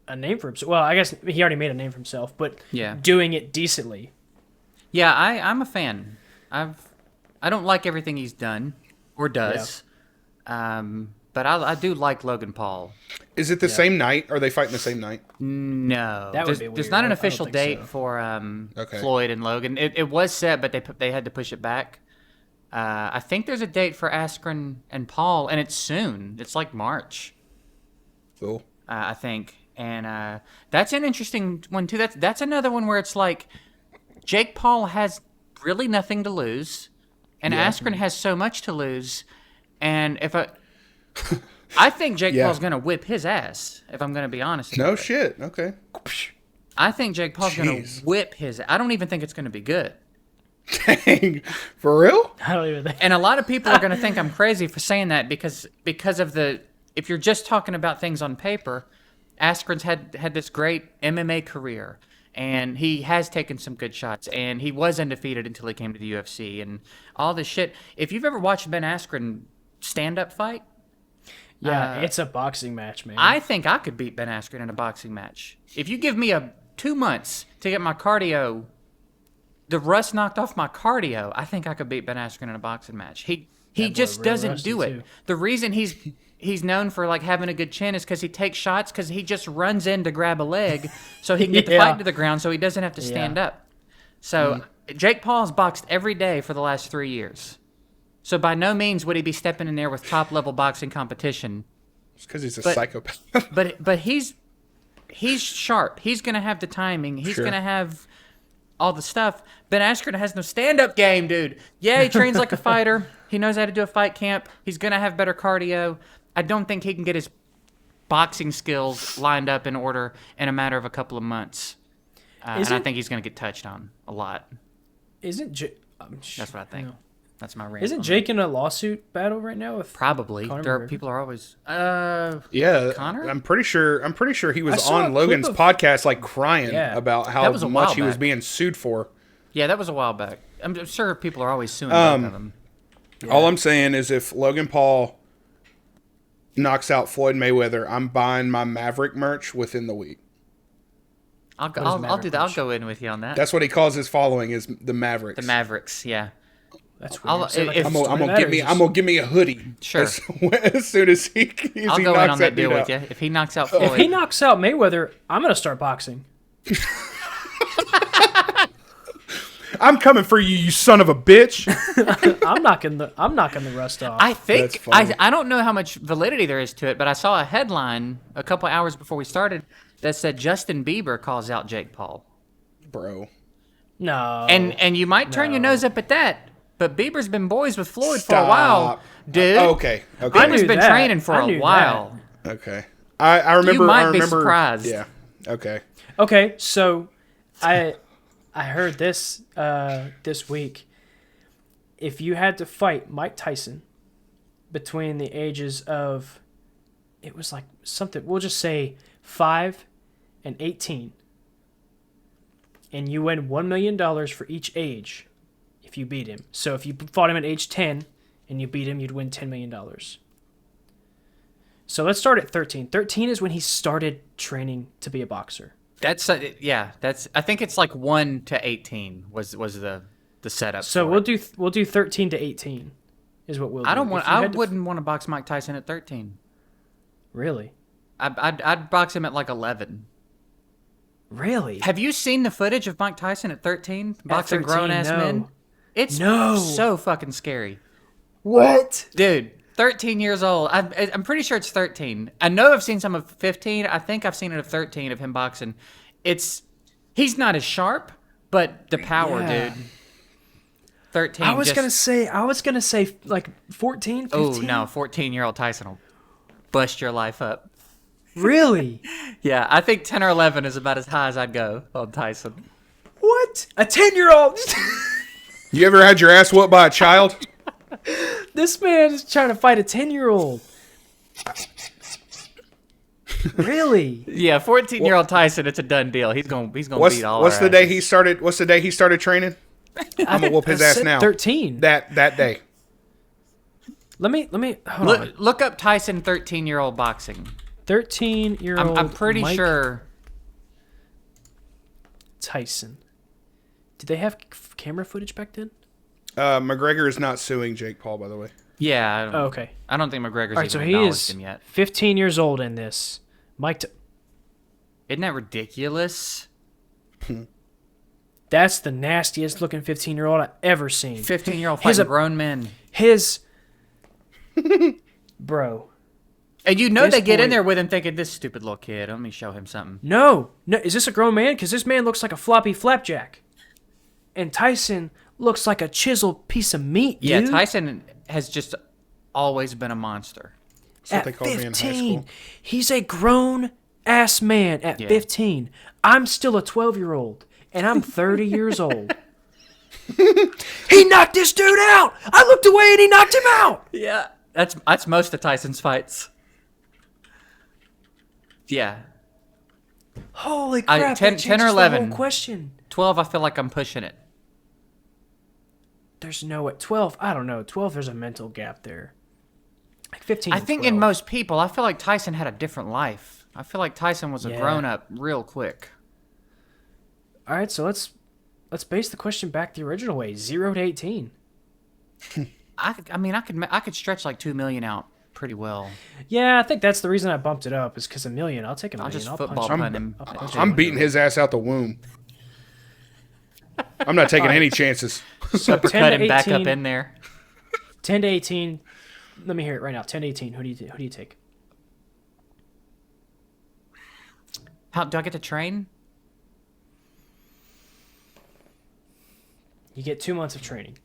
a name for himself. Well, I guess he already made a name for himself, but doing it decently. Yeah, I'm a fan. I don't like everything he's done or does, but I do like Logan Paul. Is it the same night? Are they fighting the same night? No, That would there's, be there's weird. not an I don't official think date so. for Okay. Floyd and Logan. It was set, but they had to push it back. I think there's a date for Askren and Paul, and it's soon. It's like March, Cool. I think, and that's an interesting one too. That's another one where it's like Jake Paul has really nothing to lose, and Askren has so much to lose, and I think Jake Paul's gonna whip his ass. If I'm gonna be honest. No shit. Okay. I think Jake Paul's gonna Jeez. whip his. I don't even think it's gonna be good. Dang. For real? I don't even think. And a lot of people are gonna think I'm crazy for saying that because of the. If you're just talking about things on paper, Askren's had this great MMA career, and he has taken some good shots, and he was undefeated until he came to the UFC and all this shit. If you've ever watched Ben Askren stand-up fight, Yeah, it's a boxing match, man. I think I could beat Ben Askren in a boxing match. If you give me 2 months to get my cardio, the rust knocked off my cardio, I think I could beat Ben Askren in a boxing match. He just real doesn't rusty, do it. too. The reason he's known for like having a good chin is because he takes shots because he just runs in to grab a leg so he can get the Yeah. fight to the ground so he doesn't have to stand up. So Jake Paul's boxed every day for the last 3 years. So by no means would he be stepping in there with top level boxing competition. It's because he's a But- psychopath. But he's sharp. He's gonna have the timing. He's Sure. gonna have all the stuff. Ben Askren has no stand-up game, dude. Yeah, he trains like a fighter. He knows how to do a fight camp. He's gonna have better cardio. I don't think he can get his boxing skills lined up in order in a matter of a couple of months. And I Isn't- think he's gonna get touched on a lot. Isn't That's what I think. No. That's my rant. Isn't on Jake in a lawsuit battle right now? With Probably. Conor McGregor? People are always. Yeah, Connor? I'm pretty sure he I was saw a on clip Logan's of- podcast, like crying Yeah. about how That was a while much he was back. being sued for. Yeah, that was a while back. I'm sure people are always suing both of them. All I'm saying is, if Logan Paul knocks out Floyd Mayweather, I'm buying my Maverick merch within the week. I'll do that. I'll go in with you on that. That's what he calls his following is the Mavericks. The Mavericks, yeah. That's I'll- weird. Say like if- a I'm story gonna matters. give me a hoodie. Sure. As soon as he I'll he go knocks in on that deal dude with out. you. If he knocks out If he Floyd, knocks out Mayweather, I'm gonna start boxing. I'm coming for you, you son of a bitch. I'm knocking the rust off. I think That's funny. I don't know how much validity there is to it, but I saw a headline a couple hours before we started that said Justin Bieber calls out Jake Paul. Bro. no. And you might turn your No. nose up at that, but Bieber's been boys with Floyd for a Stop. while, dude. Okay. I Okay. knew Bieber's been that. training for I a knew while. Okay. I remember. might I be remember, surprised. Yeah. Okay. Okay, so I heard this this week. If you had to fight Mike Tyson between the ages of, it was like something, we'll just say 5 and 18, and you win $1 million for each age if you beat him. So if you fought him at age 10 and you beat him, you'd win $10 million. So let's start at 13. 13 is when he started training to be a boxer. That's yeah. That's I think it's like 1 to 18 was the setup. So for we'll it. do 13 to 18 is what we'll do. I don't want. If you I had to- wouldn't want to box Mike Tyson at 13. Really? I'd box him at like 11. Really? Have you seen the footage of Mike Tyson at 13 boxing 13, grown ass no. men? It's No. so fucking scary, What? dude. 13 years old. I'm pretty sure it's 13. I know I've seen some of 15. I think I've seen it of 13 of him boxing. He's not as sharp, but the power, Yeah. dude. 13. I was gonna say like 14, 15. Oh no, 14-year-old Tyson will bust your life up. Really? Yeah, I think 10 or 11 is about as high as I'd go on Tyson. What? A 10-year-old? You ever had your ass whooped by a child? This man is trying to fight a 10-year-old. Really? Yeah, 14-year-old Tyson, it's a done deal. He's gonna beat all What's our the day asses. he started? What's the day he started training? I'm gonna whoop his I ass said now. 13. That day. Let me hold on. Look up Tyson 13-year-old boxing. 13-year-old. I'm pretty Mike sure. Tyson. Did they have camera footage back then? McGregor is not suing Jake Paul, by the way. Yeah. Oh, okay. I don't think McGregor's All right, even so he acknowledged is him yet. 15 years old in this. Isn't that ridiculous? That's the nastiest looking 15-year-old I've ever seen. 15-year-old He's fighting a- grown men. His bro. And you know this they get in boy- there with him thinking, this stupid little kid, let me show him something. No, is this a grown man? Because this man looks like a floppy flapjack, and Tyson looks like a chiseled piece of meat. Yeah, dude. Tyson has just always been a monster. That's what At they called me in high 15, school. he's a grown ass man. At Yeah. 15, I'm still a 12-year-old, and I'm 30 years old. He knocked this dude out. I looked away, and he knocked him out. Yeah. That's most of Tyson's fights. Yeah. Holy crap! 10 that 10 or changes the 11. whole question. 12, I feel like I'm pushing it. There's no at 12. I don't know. 12. There's a mental gap there. Like 15. I and think 12. in most people, I feel like Tyson had a different life. I feel like Tyson was a Yeah. grown up real quick. All right, so let's base the question back the original way: 0 to 18. I mean, I could stretch like 2 million out pretty well. Yeah, I think that's the reason I bumped it up. Is because a million. I'll take a I'll million. just I'll football punch punt him. I'll punch I'm him. beating his ass out the womb. I'm not taking any chances. So 10 Cut to him back up 18, in there. 10 to 18. Let me hear it right now. 10 to 18. Who do you take? How do I get to train? You get 2 months of training.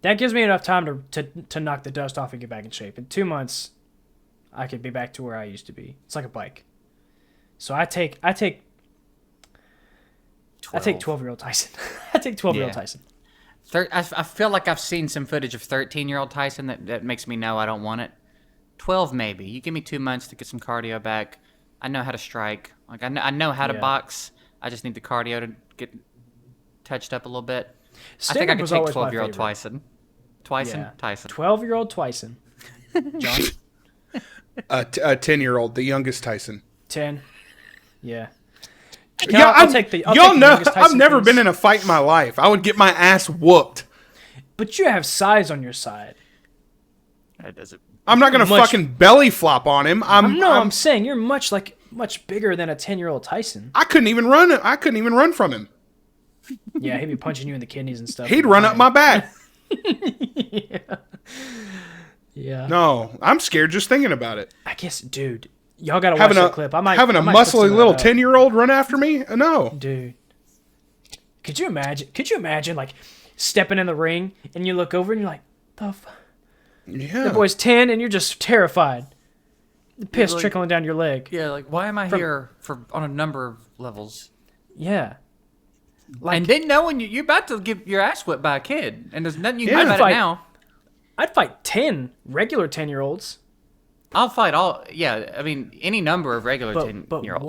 That gives me enough time to knock the dust off and get back in shape. In 2 months, I could be back to where I used to be. It's like a bike. So I take 12-year-old Tyson. I take 12-year-old Yeah. Tyson. I feel like I've seen some footage of 13-year-old Tyson that makes me know I don't want it. 12 maybe. You give me 2 months to get some cardio back. I know how to strike. Like I know how to Yeah. box. I just need the cardio to get touched up a little bit. I think I Stand-up could was take always my 12-year-old favorite. Tyson. Tyson. Yeah. Tyson. 12-year-old Tyson. John? A 10-year-old, the youngest Tyson. 10. Yeah. Yeah, I'll take the. I'll y'all take the know youngest I've Tyson, never please. been in a fight in my life. I would get my ass whooped. But you have size on your side. That doesn't. I'm not gonna Much- fucking belly flop on him. I'm saying you're much bigger than a 10-year-old Tyson. I couldn't even run. I couldn't even run from him. Yeah, he'd be punching you in the kidneys and stuff. He'd run up my back. Yeah. No, I'm scared just thinking about it. I guess, dude, y'all gotta watch Having that a clip. I might having a I might clip some muscly of that little up. 10-year-old run after me. No. Dude, could you imagine like stepping in the ring and you look over and you're like, the Yeah. boy's 10 and you're just terrified. The piss like- trickling down your leg. Yeah, like why am I here for on a number of levels? Yeah. Like, And then knowing you're about to get your ass whipped by a kid, and there's nothing you can Yeah. do about Fight. it now. I'd fight 10 regular 10-year-olds, I'll fight all. Yeah, I mean any number of regular but 10-year-olds.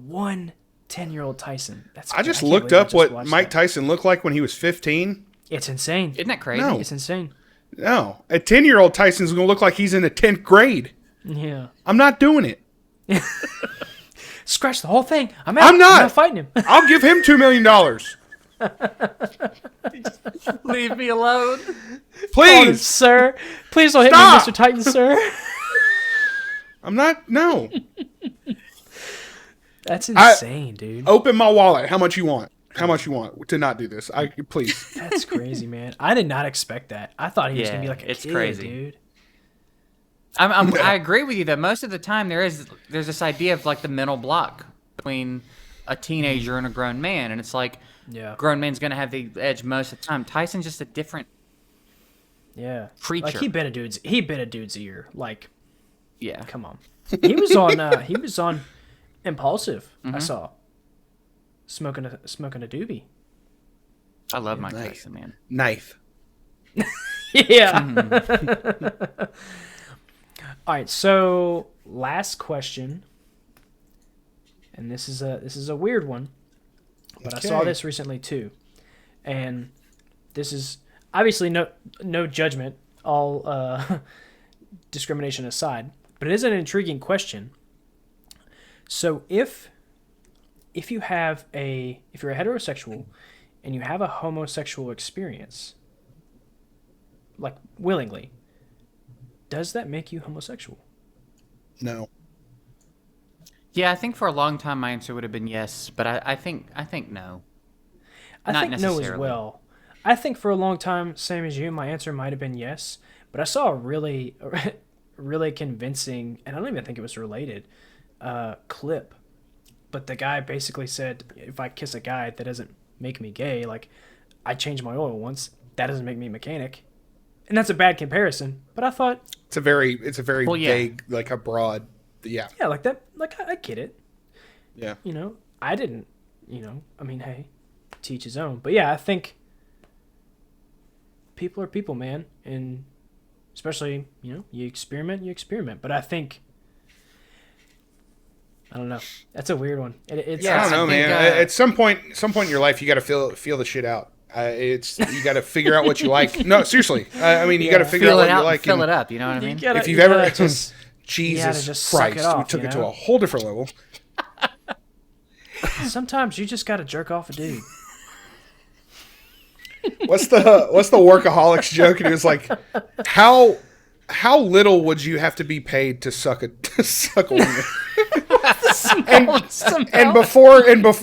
one 10-year-old Tyson. I just can't looked believe I up just what watched Mike that. Tyson looked like when he was 15. It's insane. Isn't that crazy? No. It's insane. No, a 10-year-old Tyson's gonna look like he's in the 10th grade. Yeah. I'm not doing it. Scratch the whole thing. I'm out. I'm not. I'm not fighting him. I'll give him $2 million. Leave me alone. Oh, Please. sir. Please don't Stop. hit me, Mr. Titan, sir. I'm not. No. That's insane, dude. Open my wallet. How much you want? How much you want to not do this? Please. That's crazy, man. I did not expect that. I thought he was Yeah, gonna be like a it's kid, crazy. dude. I agree with you that most of the time there's this idea of like the mental block between a teenager and a grown man, and it's like Yeah. grown man's gonna have the edge most of the time. Tyson's just a different. Yeah. Creature. Like he bit a dude's ear. Like, Yeah. come on. He was on Impulsive. Mm-hmm. I saw. Smoking a doobie. I love Mike Nice. Tyson, man. Knife. Yeah. All right, so last question. And this is a weird one. But I saw Okay. this recently too. And this is obviously no judgment, all discrimination aside, but it is an intriguing question. So if you're a heterosexual and you have a homosexual experience, like willingly, does that make you homosexual? No. Yeah, I think for a long time my answer would have been yes, but I think no. I Not think no as necessarily. well. I think for a long time, same as you, my answer might have been yes, but I saw a really, really convincing, and I don't even think it was related, clip. But the guy basically said, if I kiss a guy, that doesn't make me gay. Like, I changed my oil once, that doesn't make me a mechanic. And that's a bad comparison, but I thought, It's a very Well, yeah. vague, like a broad. Yeah. yeah, like that, like I get it. Yeah. You know, I didn't, I mean, hey, teach his own. But yeah, I think people are people, man. And especially, you experiment. But I think, I don't know. That's a weird one. It's Yeah, I don't know, I think, man. At some point in your life, you got to feel the shit out. You got to figure out what you like. No, seriously. I mean, you got to figure out Feel what it out you and like. fill and it up. You know what I mean? If you've ever just Jesus just suck it Christ, off, we took you it to know? a whole different level. sometimes you just got to jerk off a dude. What's the workaholics joke? And it was like, how little would you have to be paid to suck a woman?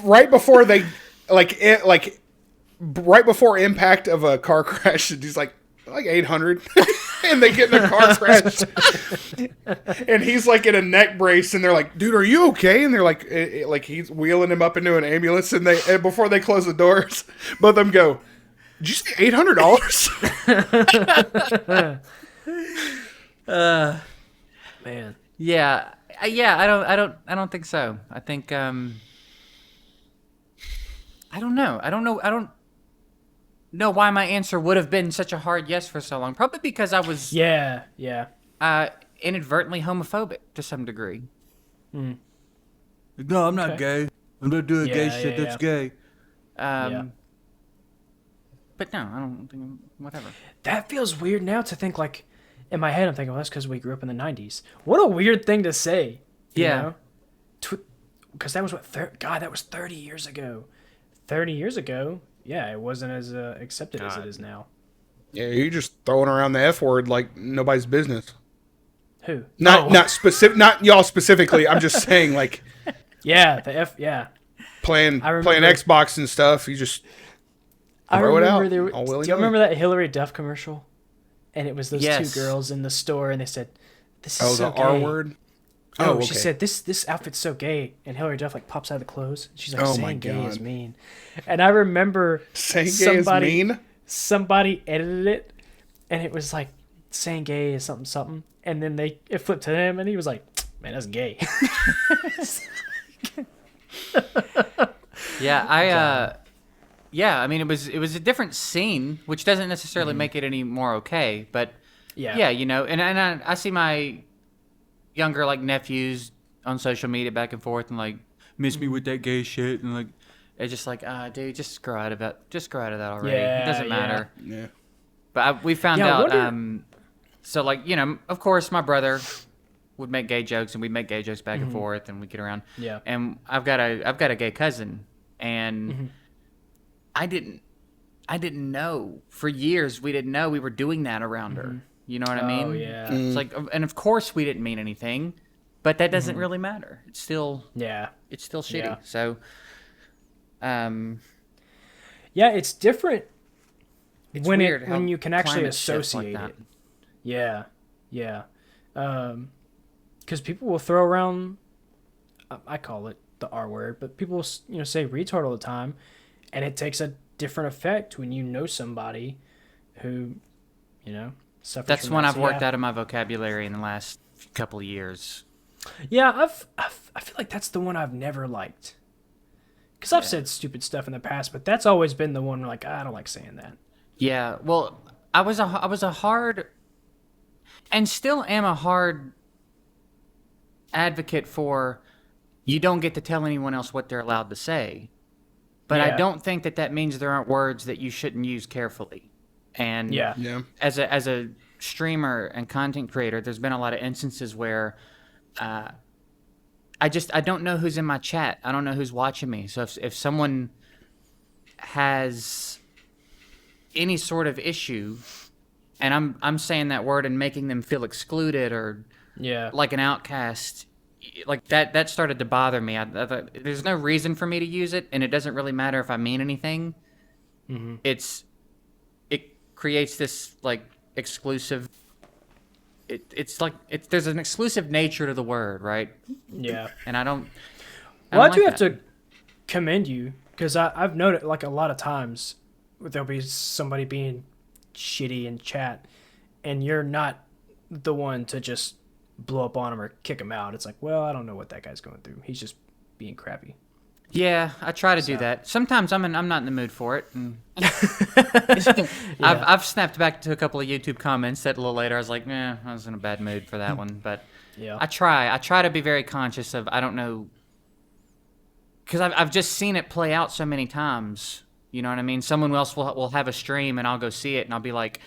Right before they right before impact of a car crash, he's like 800, and they get in a car crash, and he's like in a neck brace, and they're like, "Dude, are you okay?" And they're like, he's wheeling him up into an ambulance, and before they close the doors, both of them go, "Did you say $800?" Man. Yeah, I don't think so. I think I don't know. I don't know why my answer would have been such a hard yes for so long. Probably because I was Yeah. inadvertently homophobic to some degree. No, I'm not Okay. gay. I'm not doing gay Yeah, shit yeah, that's yeah. gay. Yeah. But no, I don't think whatever. That feels weird now to think like, in my head I'm thinking, well, that's because we grew up in the 90s. What a weird thing to say. you Yeah. know? because that was God, that was 30 years ago. 30 years ago, yeah, it wasn't as accepted as it is now. Yeah, you're just throwing around the F word like nobody's business. Who? Not specific, not y'all specifically. I'm just saying, like, Yeah, the F. Yeah, playing Xbox and stuff. You just throw it out. Do you remember that Hillary Duff commercial? And it was those two girls in the store, and they said, "This is so the gay." R word. Oh, okay. She said, "This outfit's so gay," and Hillary Duff like pops out of the clothes. She's like, "Saying gay is mean," and I remember saying gay is mean. Somebody edited it, and it was like saying gay is something something, and then it flipped to him, and he was like, "Man, that's gay." Yeah, I mean, it was a different scene, which doesn't necessarily make it any more okay, but yeah, you know, and I see my younger like nephews on social media back and forth and like miss me with that gay shit, and like it's just like dude, just grow out of that already. It doesn't matter. Yeah. But we found out so like, you know, of course my brother would make gay jokes, and we'd make gay jokes back and forth, and we'd get around. Yeah. And I've got a gay cousin, and I didn't know for years. We didn't know we were doing that around her. You know what I mean? Oh yeah. It's like, and of course we didn't mean anything, but that doesn't really matter. It's still it's still shitty. Yeah. So, yeah, it's different it's when weird how when you can actually climate shifts like associate that. it. Yeah, yeah. Because people will throw around, I call it the R word, but people will, you know, say retard all the time, and it takes a different effect when you know somebody who, you know, suffers. That's from one that. I've So, worked yeah. out of my vocabulary in the last couple of years. Yeah, I feel like that's the one I've never liked. Because I've said stupid stuff in the past, but that's always been the one where, like, I don't like saying that. Yeah, well, I was a hard, and still am a hard advocate for, you don't get to tell anyone else what they're allowed to say. But I Yeah. don't think that means there aren't words that you shouldn't use carefully. And Yeah. as a streamer and content creator, there's been a lot of instances where I don't know who's in my chat. I don't know who's watching me. So if someone has any sort of issue, and I'm saying that word and making them feel excluded or like an outcast, like that started to bother me. I thought, there's no reason for me to use it, and it doesn't really matter if I mean anything. It creates this like exclusive. There's an exclusive nature to the word, right? Yeah. And I don't. Well, I do like have that. to commend you, because I've noticed, like, a lot of times there'll be somebody being shitty in chat, and you're not the one to just blow up on him or kick him out. It's like, well, I don't know what that guy's going through. He's just being crappy. Yeah, I try to do that. Sometimes I'm not in the mood for it. And I've snapped back to a couple of YouTube comments that a little later I was like, I was in a bad mood for that one. But Yeah. I try to be very conscious of, I don't know, because I've just seen it play out so many times. You know what I mean? Someone else will have a stream, and I'll go see it, and I'll be like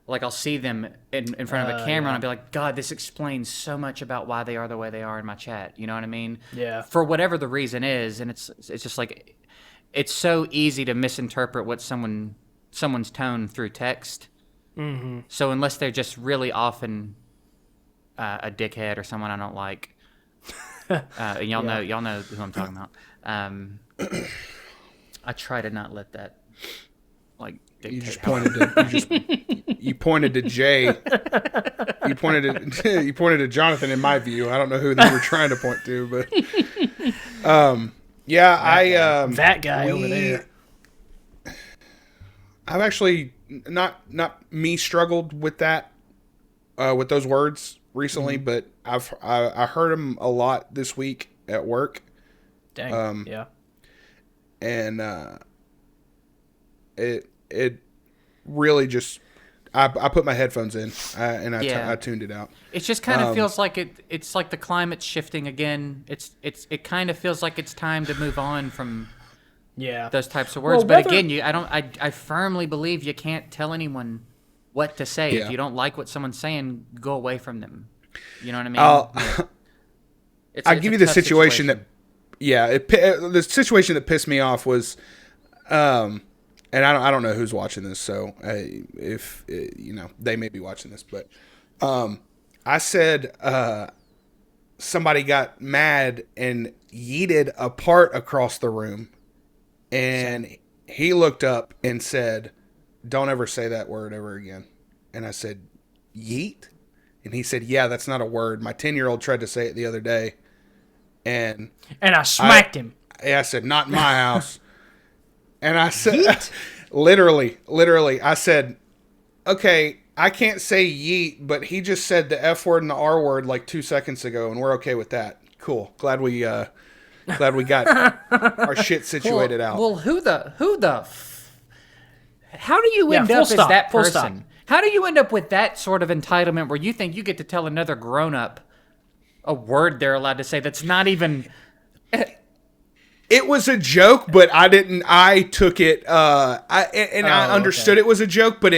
I'll see them in front of a camera, and I'll be like, God, this explains so much about why they are the way they are in my chat. You know what I mean? Yeah. For whatever the reason is, and it's just like, it's so easy to misinterpret what someone's tone through text. Mm-hmm. So unless they're just really often a dickhead or someone I don't like, y'all know who I'm talking about. I try to not let that like dictate. You just pointed to Jay. You pointed to Jonathan. In my view, I don't know who they were trying to point to, but that guy over there. I've actually not me struggled with that with those words recently, but I heard them a lot this week at work. Dang. Yeah. And it really just I put my headphones in and I tuned it out. It just kind of feels like it's like the climate's shifting again. It kind of feels like it's time to move on from those types of words. Well, but again, I firmly believe you can't tell anyone what to say. Yeah. If you don't like what someone's saying, go away from them. You know what I mean? I'll it's give a you the tough situation that, the situation that pissed me off was, and I don't know who's watching this, so if they may be watching this, but I said somebody got mad and yeeted a part across the room, and he looked up and said, "Don't ever say that word ever again." And I said, "Yeet?" And he said, "Yeah, that's not a word. My 10-year-old tried to say it the other day." And I smacked him. I said, "Not in my house." And I said, literally, I said, "Okay, I can't say yeet, but he just said the F word and the R word like 2 seconds ago, and we're okay with that. Cool. Glad we got our shit situated out." Well, how do you end full up stop, as that full person? stop. How do you end up with that sort of entitlement where you think you get to tell another grown-up a word they're allowed to say that's not even... It was a joke, but I took it, I understood it was a joke, but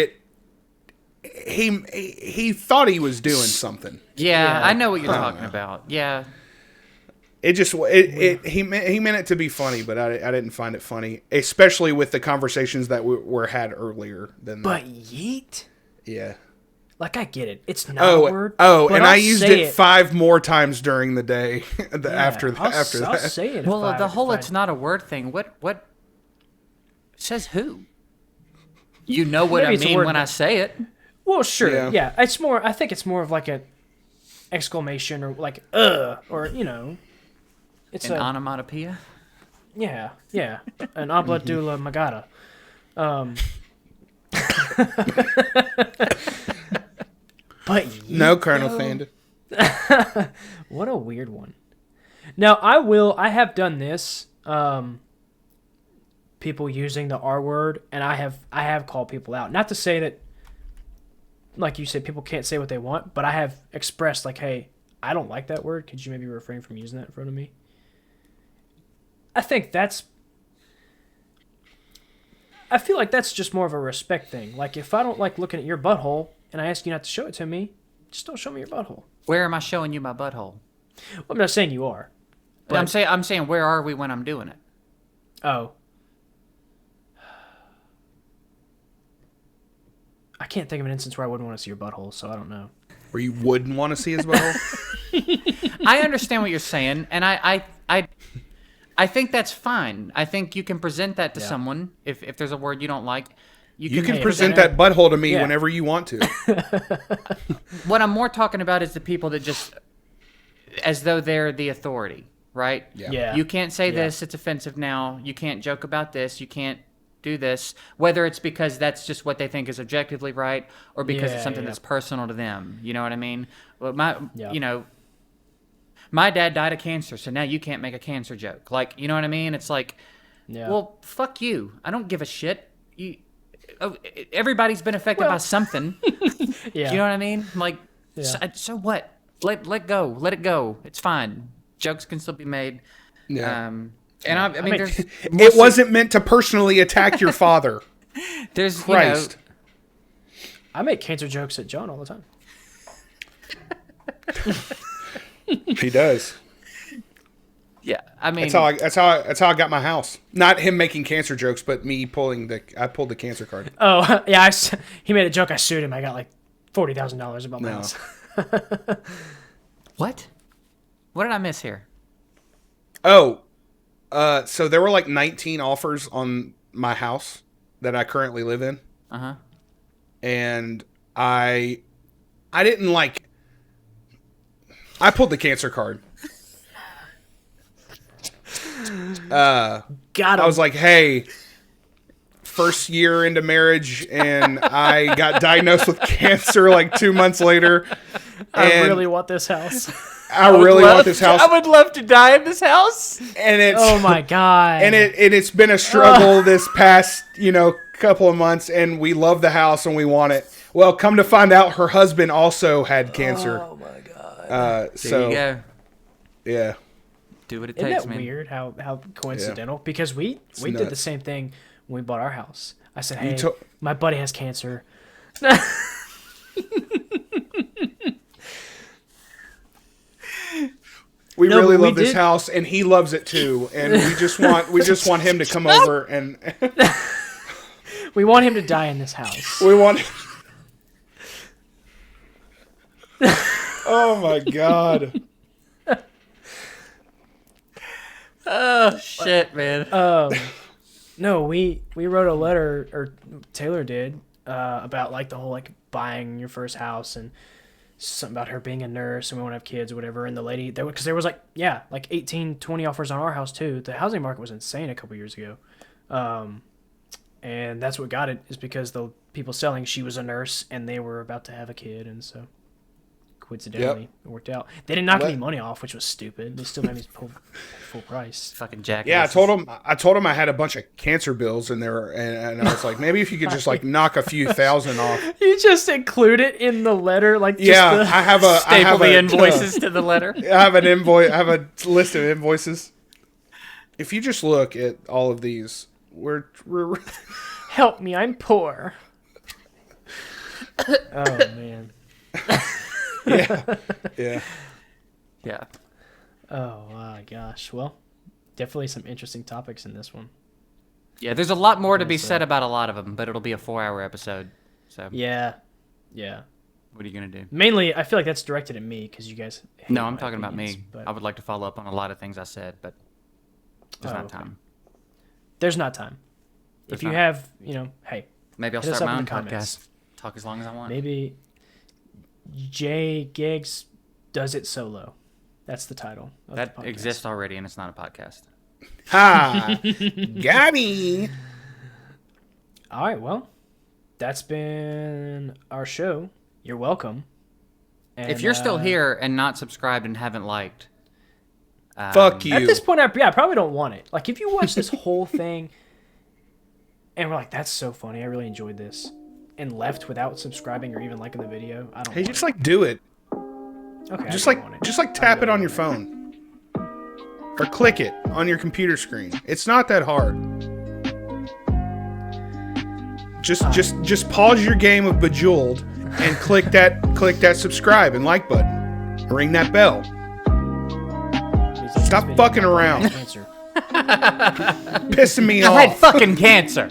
he thought he was doing something. Yeah, I know what you're talking about. Yeah. He meant it to be funny, but I didn't find it funny, especially with the conversations that were had earlier than that. But yeet? Yeah. Like, I get it. It's not a word. And but I I'll used say it 5 more times during the day after I'll that. say it. Well, the whole "it's not a word" thing. What says who? You know what Maybe I it's a mean word when I say it. Well, sure. Yeah. Yeah. It's more. I think it's more of like a exclamation or like or it's An a onomatopoeia. yeah. An obladula magata. But No, Colonel Thanda. what a weird one. Now I have done this. People using the R word, and I have called people out. Not to say that, like you said, people can't say what they want, but I have expressed like, hey, I don't like that word. Could you maybe refrain from using that in front of me? I feel like that's just more of a respect thing. Like, if I don't like looking at your butthole and I ask you not to show it to me, just don't show me your butthole. Where am I showing you my butthole? Well, I'm not saying you are. But I'm saying where are we when I'm doing it? Oh. I can't think of an instance where I wouldn't want to see your butthole, so I don't know. Where you wouldn't want to see his butthole? I understand what you're saying, and I think that's fine. I think you can present that to someone if there's a word you don't like. You can present that butthole to me Yeah. whenever you want to. What I'm more talking about is the people that just, as though they're the authority, right? Yeah. You can't say this, it's offensive now. You can't joke about this. You can't do this. Whether it's because that's just what they think is objectively right or because it's something that's personal to them. You know what I mean? Well, my dad died of cancer, so now you can't make a cancer joke. Like, you know what I mean? It's like, well, fuck you. I don't give a shit. Everybody's been affected by something. Yeah. You know what I mean? Like, so what? Let go. Let it go. It's fine. Jokes can still be made. Yeah. And I mean, there's It wasn't meant to personally attack your father. there's Christ. I make cancer jokes at John all the time. He does. Yeah, I mean, That's how I got my house. Not him making cancer jokes, but me I pulled the cancer card. Oh, yeah, he made a joke. I sued him. I got like $40,000 about my house. what? What did I miss here? Oh, so there were like 19 offers on my house that I currently live in. Uh-huh. And I didn't like. I pulled the cancer card. Got him. I was like, hey, first year into marriage, and I got diagnosed with cancer like 2 months later. I really want this house. I really want this house. I would love to die in this house. And it's Oh my god. and it's been a struggle this past, couple of months, and we love the house and we want it. Well, come to find out, her husband also had cancer. Oh my god. There you go. Yeah. Do what it Isn't takes, that man. weird how coincidental? Because we did the nuts. same thing when we bought our house. I said, hey, to- my buddy has cancer. We No, really but we love this did- house, and he loves it too. And we just want him to come over, and We want him to die in this house. we want. Oh my god! Oh shit, man. No, we wrote a letter, or Taylor did, about like the whole like buying your first house and something about her being a nurse and we want to have kids or whatever. And the lady, because there was like 18, 20 offers on our house too. The housing market was insane a couple years ago, and that's what got it, is because the people selling, she was a nurse and they were about to have a kid, and so coincidentally it worked out. They didn't knock any money off, which was stupid. They still made me full price. Fucking jackass. Yeah, I told him I had a bunch of cancer bills, and and I was like, maybe if you could just like knock a few thousand off. You just include it in the letter, like just Yeah, the, I have the invoices to the letter. I have an invoice. I have a list of invoices. If you just look at all of these, we're help me, I'm poor. Oh man. yeah. Yeah. Oh my gosh. Well, definitely some interesting topics in this one. Yeah, there's a lot more to be said about a lot of them, but it'll be a 4-hour episode. So Yeah. what are you going to do? Mainly, I feel like that's directed at me because you guys. hate No, I'm my talking about opinions, me. but I would like to follow up on a lot of things I said, but there's not okay. time. There's not time. There's If you not. have, hey, Maybe I'll hit us start up my in own the podcast. comments. Talk as long as I want. Maybe JGigs does it solo. That's the title. Of That the podcast. exists already, and it's not a podcast. Ha! Got me. All right, well, that's been our show. You're welcome. And, If you're still here and not subscribed and haven't liked, Fuck you. At this point, I probably don't want it. Like, if you watch this whole thing and we're like, that's so funny, I really enjoyed this, and left without subscribing or even liking the video, I don't Hey, want just like do it. it. Okay, Just I don't want it. just like tap it on your phone, or click it on your computer screen. It's not that hard. Just pause your game of Bejeweled and click that subscribe and like button. Ring that bell. Please don't Stop spit fucking in my around. cancer. Pissing me I had off. fucking cancer.